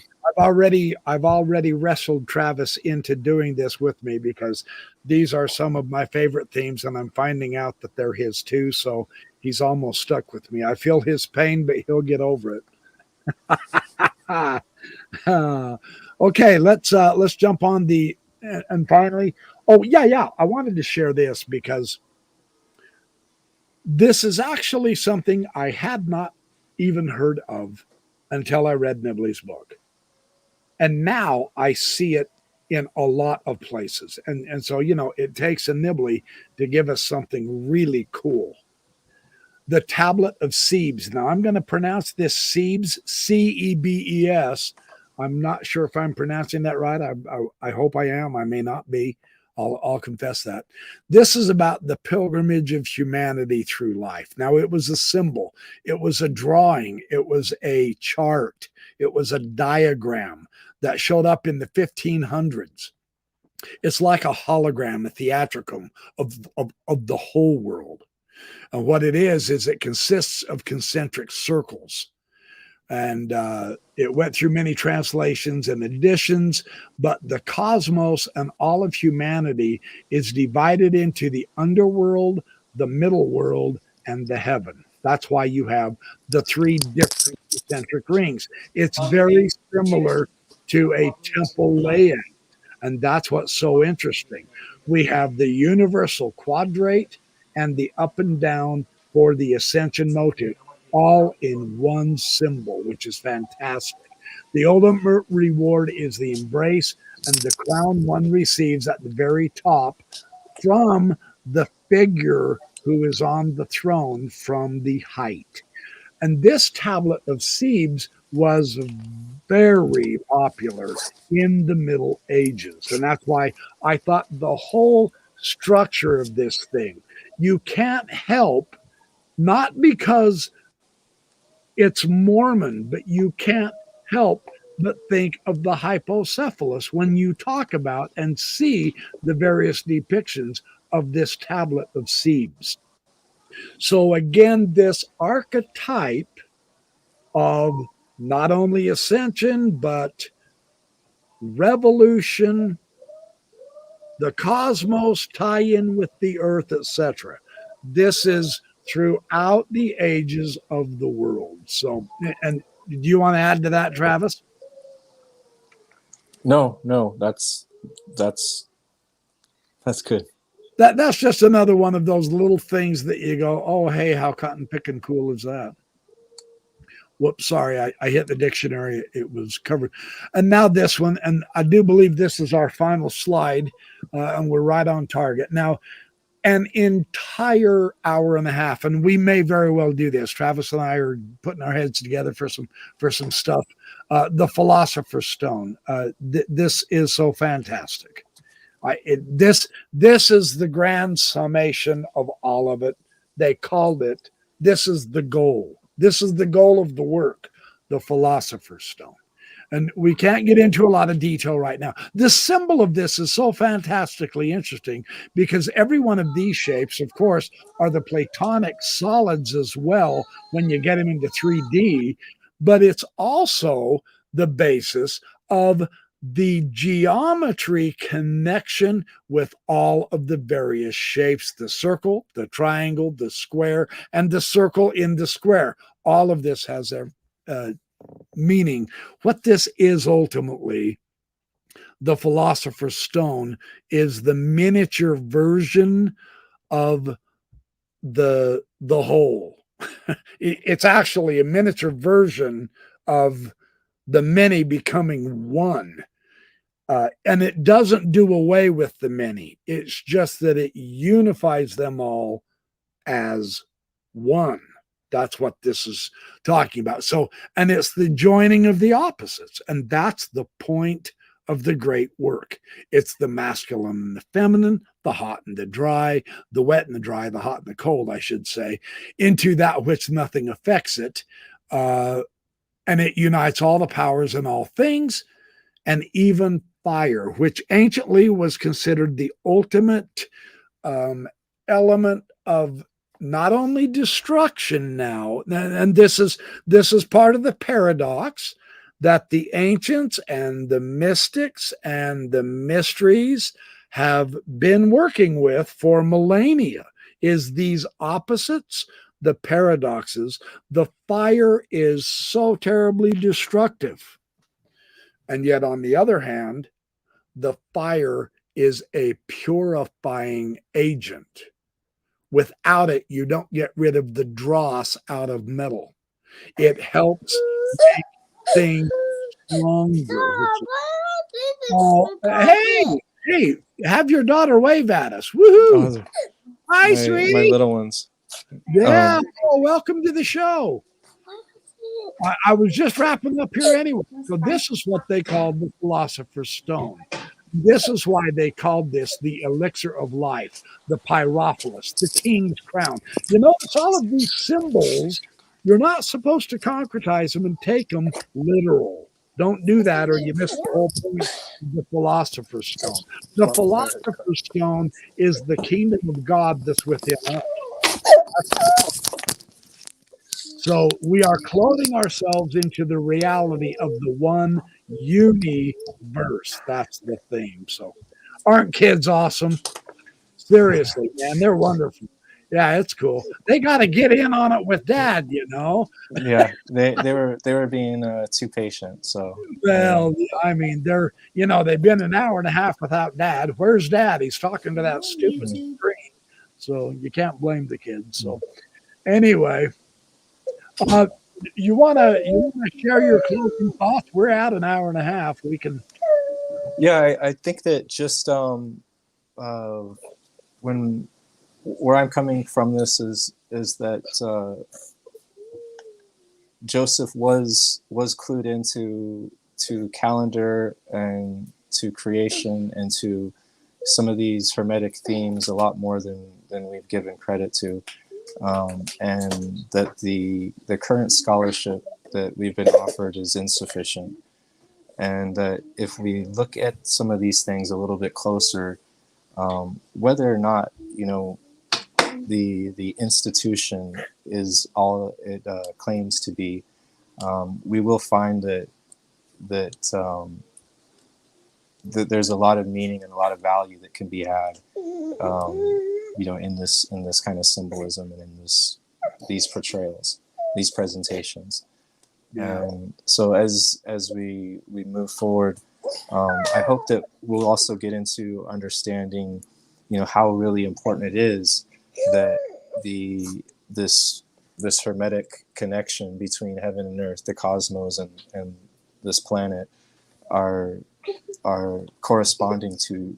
I've already wrestled Travis into doing this with me, because these are some of my favorite themes, and I'm finding out that they're his too. So he's almost stuck with me. I feel his pain, but he'll get over it. Okay, let's jump on and finally. Oh yeah. I wanted to share this because this is actually something I had not even heard of until I read Nibley's book. And now I see it in a lot of places. And so, it takes a Nibley to give us something really cool. The Tablet of Cebes. Now, I'm going to pronounce this Cebes, Cebes. I'm not sure if I'm pronouncing that right. I hope I am. I may not be. I'll confess that. This is about the pilgrimage of humanity through life. Now, it was a symbol. It was a drawing. It was a chart. It was a diagram that showed up in the 1500s. It's like a hologram, a theatricum of the whole world. And what it is it consists of concentric circles. And it went through many translations and editions, but the cosmos and all of humanity is divided into the underworld, the middle world, and the heaven. That's why you have the three different concentric rings. It's very similar to a temple layout, and that's what's so interesting. We have the universal quadrate and the up and down for the ascension motive, all in one symbol, which is fantastic. The ultimate reward is the embrace and the crown one receives at the very top from the figure who is on the throne from the height. And this tablet of Cebes was very popular in the Middle Ages. And that's why I thought the whole structure of this thing, you can't help, not because it's Mormon, but you can't help but think of the hypocephalus when you talk about and see the various depictions of this tablet of Cebes. So again, this archetype of not only ascension, but revolution, the cosmos tie in with the earth, etc. This is throughout the ages of the world. So, and do you want to add to that, Travis? No, that's good. That's just another one of those little things that you go, oh, hey, how cotton picking cool is that? Whoops, sorry, I hit the dictionary. It was covered. And now this one, and I do believe this is our final slide, and we're right on target. Now, an entire hour and a half, and we may very well do this. Travis and I are putting our heads together for some stuff. The Philosopher's Stone. This is so fantastic. This is the grand summation of all of it. They called it. This is the goal. This is the goal of the work, the Philosopher's Stone. And we can't get into a lot of detail right now. The symbol of this is so fantastically interesting because every one of these shapes, of course, are the Platonic solids as well when you get them into 3D, but it's also the basis of the geometry connection with all of the various shapes, the circle, the triangle, the square, and the circle in the square. All of this has their meaning. What this is ultimately, the Philosopher's Stone, is the miniature version of the whole. It's actually a miniature version of the many becoming one. And it doesn't do away with the many. It's just that it unifies them all as one. That's what this is talking about. So, and it's the joining of the opposites. And that's the point of the great work. It's the masculine and the feminine, the hot and the dry, the wet and the dry, the hot and the cold, I should say, into that which nothing affects it. And it unites all the powers in all things, and even fire, which anciently was considered the ultimate element of not only destruction now, and this is part of the paradox that the ancients and the mystics and the mysteries have been working with for millennia, is these opposites, the paradoxes. The fire is so terribly destructive. And yet, on the other hand, the fire is a purifying agent. Without it, you don't get rid of the dross out of metal. It helps make things stronger. Hey, have your daughter wave at us. Woohoo! Hi, sweetie. My little ones. Yeah, welcome to the show. I was just wrapping up here anyway. So this is what they called the Philosopher's Stone. This is why they called this the elixir of life, the pyrophilus, the king's crown. You notice all of these symbols, you're not supposed to concretize them and take them literal. Don't do that or you miss the whole point of the Philosopher's Stone. The Philosopher's Stone is the kingdom of God that's within us. So we are clothing ourselves into the reality of the one universe. That's the theme. So aren't kids awesome? Seriously, man, they're wonderful. Yeah, it's cool. They got to get in on it with dad, you know. Yeah, they were being too patient. So well, I mean, they've been an hour and a half without dad. Where's dad? He's talking to that stupid screen. So you can't blame the kids. So anyway. You want to share your closing thoughts? We're at an hour and a half. We can. Yeah, I think that just where I'm coming from this is that Joseph was clued into calendar and to creation and to some of these Hermetic themes a lot more than we've given credit to. And that the current scholarship that we've been offered is insufficient, and that if we look at some of these things a little bit closer, whether or not the institution is all it claims to be, we will find that there's a lot of meaning and a lot of value that can be had. In this kind of symbolism and in these portrayals, these presentations. Yeah. And so as we move forward, I hope that we'll also get into understanding how really important it is that this hermetic connection between heaven and earth, the cosmos and this planet, are corresponding to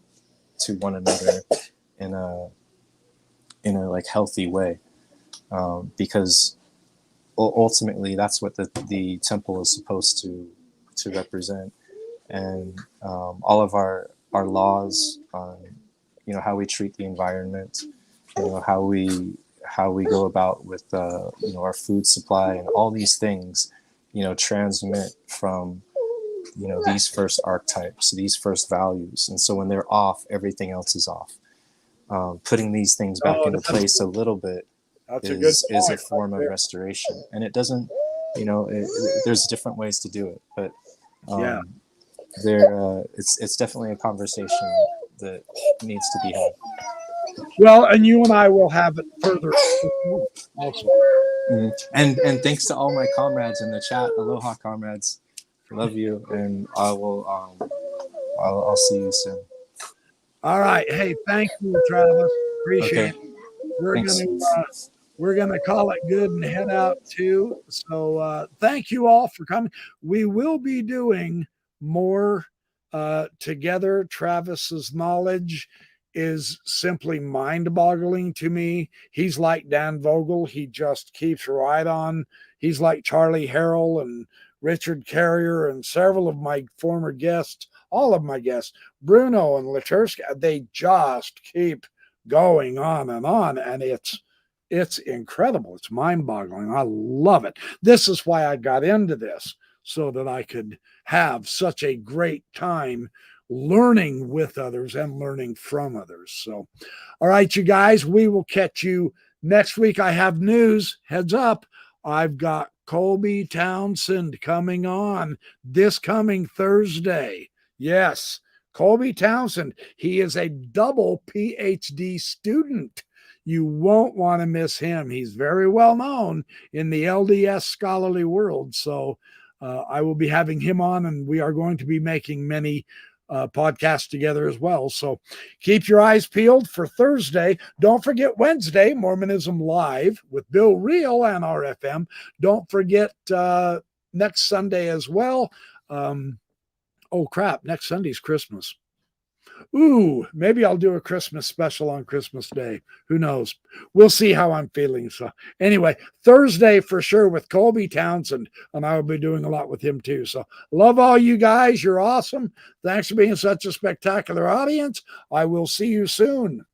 one another in a like healthy way, because ultimately that's what the temple is supposed to represent. And all of our laws on how we treat the environment, how we go about with our food supply, and all these things transmit from these first archetypes, these first values. And so when they're off, everything else is off. Putting these things back into place a little bit is a form of restoration. And it doesn't, there's different ways to do it, but it's definitely a conversation that needs to be had. Well, and you and I will have it further also. Mm-hmm. And thanks to all my comrades in the chat. Aloha, comrades. Love you, and I will. I'll see you soon. All right. Hey, thank you, Travis. Appreciate it. We're gonna call it good and head out too. So thank you all for coming. We will be doing more together. Travis's knowledge is simply mind-boggling to me. He's like Dan Vogel. He just keeps right on. He's like Charlie Harrell and Richard Carrier and several of my former guests, all of my guests, Bruno and Latursky. They just keep going on, and it's incredible. It's mind-boggling. I love it. This is why I got into this, so that I could have such a great time learning with others and learning from others. So, all right, you guys, we will catch you next week. I have news. Heads up. I've got Colby Townsend coming on this coming Thursday. Yes, Colby Townsend. He is a double PhD student. You won't want to miss him. He's very well known in the LDS scholarly world. So I will be having him on, and we are going to be making many podcasts together as well. So keep your eyes peeled for Thursday. Don't forget Wednesday, Mormonism Live with Bill Reel and RFM. Don't forget next Sunday as well. Oh crap, next Sunday's Christmas. Ooh, maybe I'll do a Christmas special on Christmas Day. Who knows? We'll see how I'm feeling. So anyway, Thursday for sure with Colby Townsend, and I will be doing a lot with him too. So love all you guys. You're awesome. Thanks for being such a spectacular audience. I will see you soon.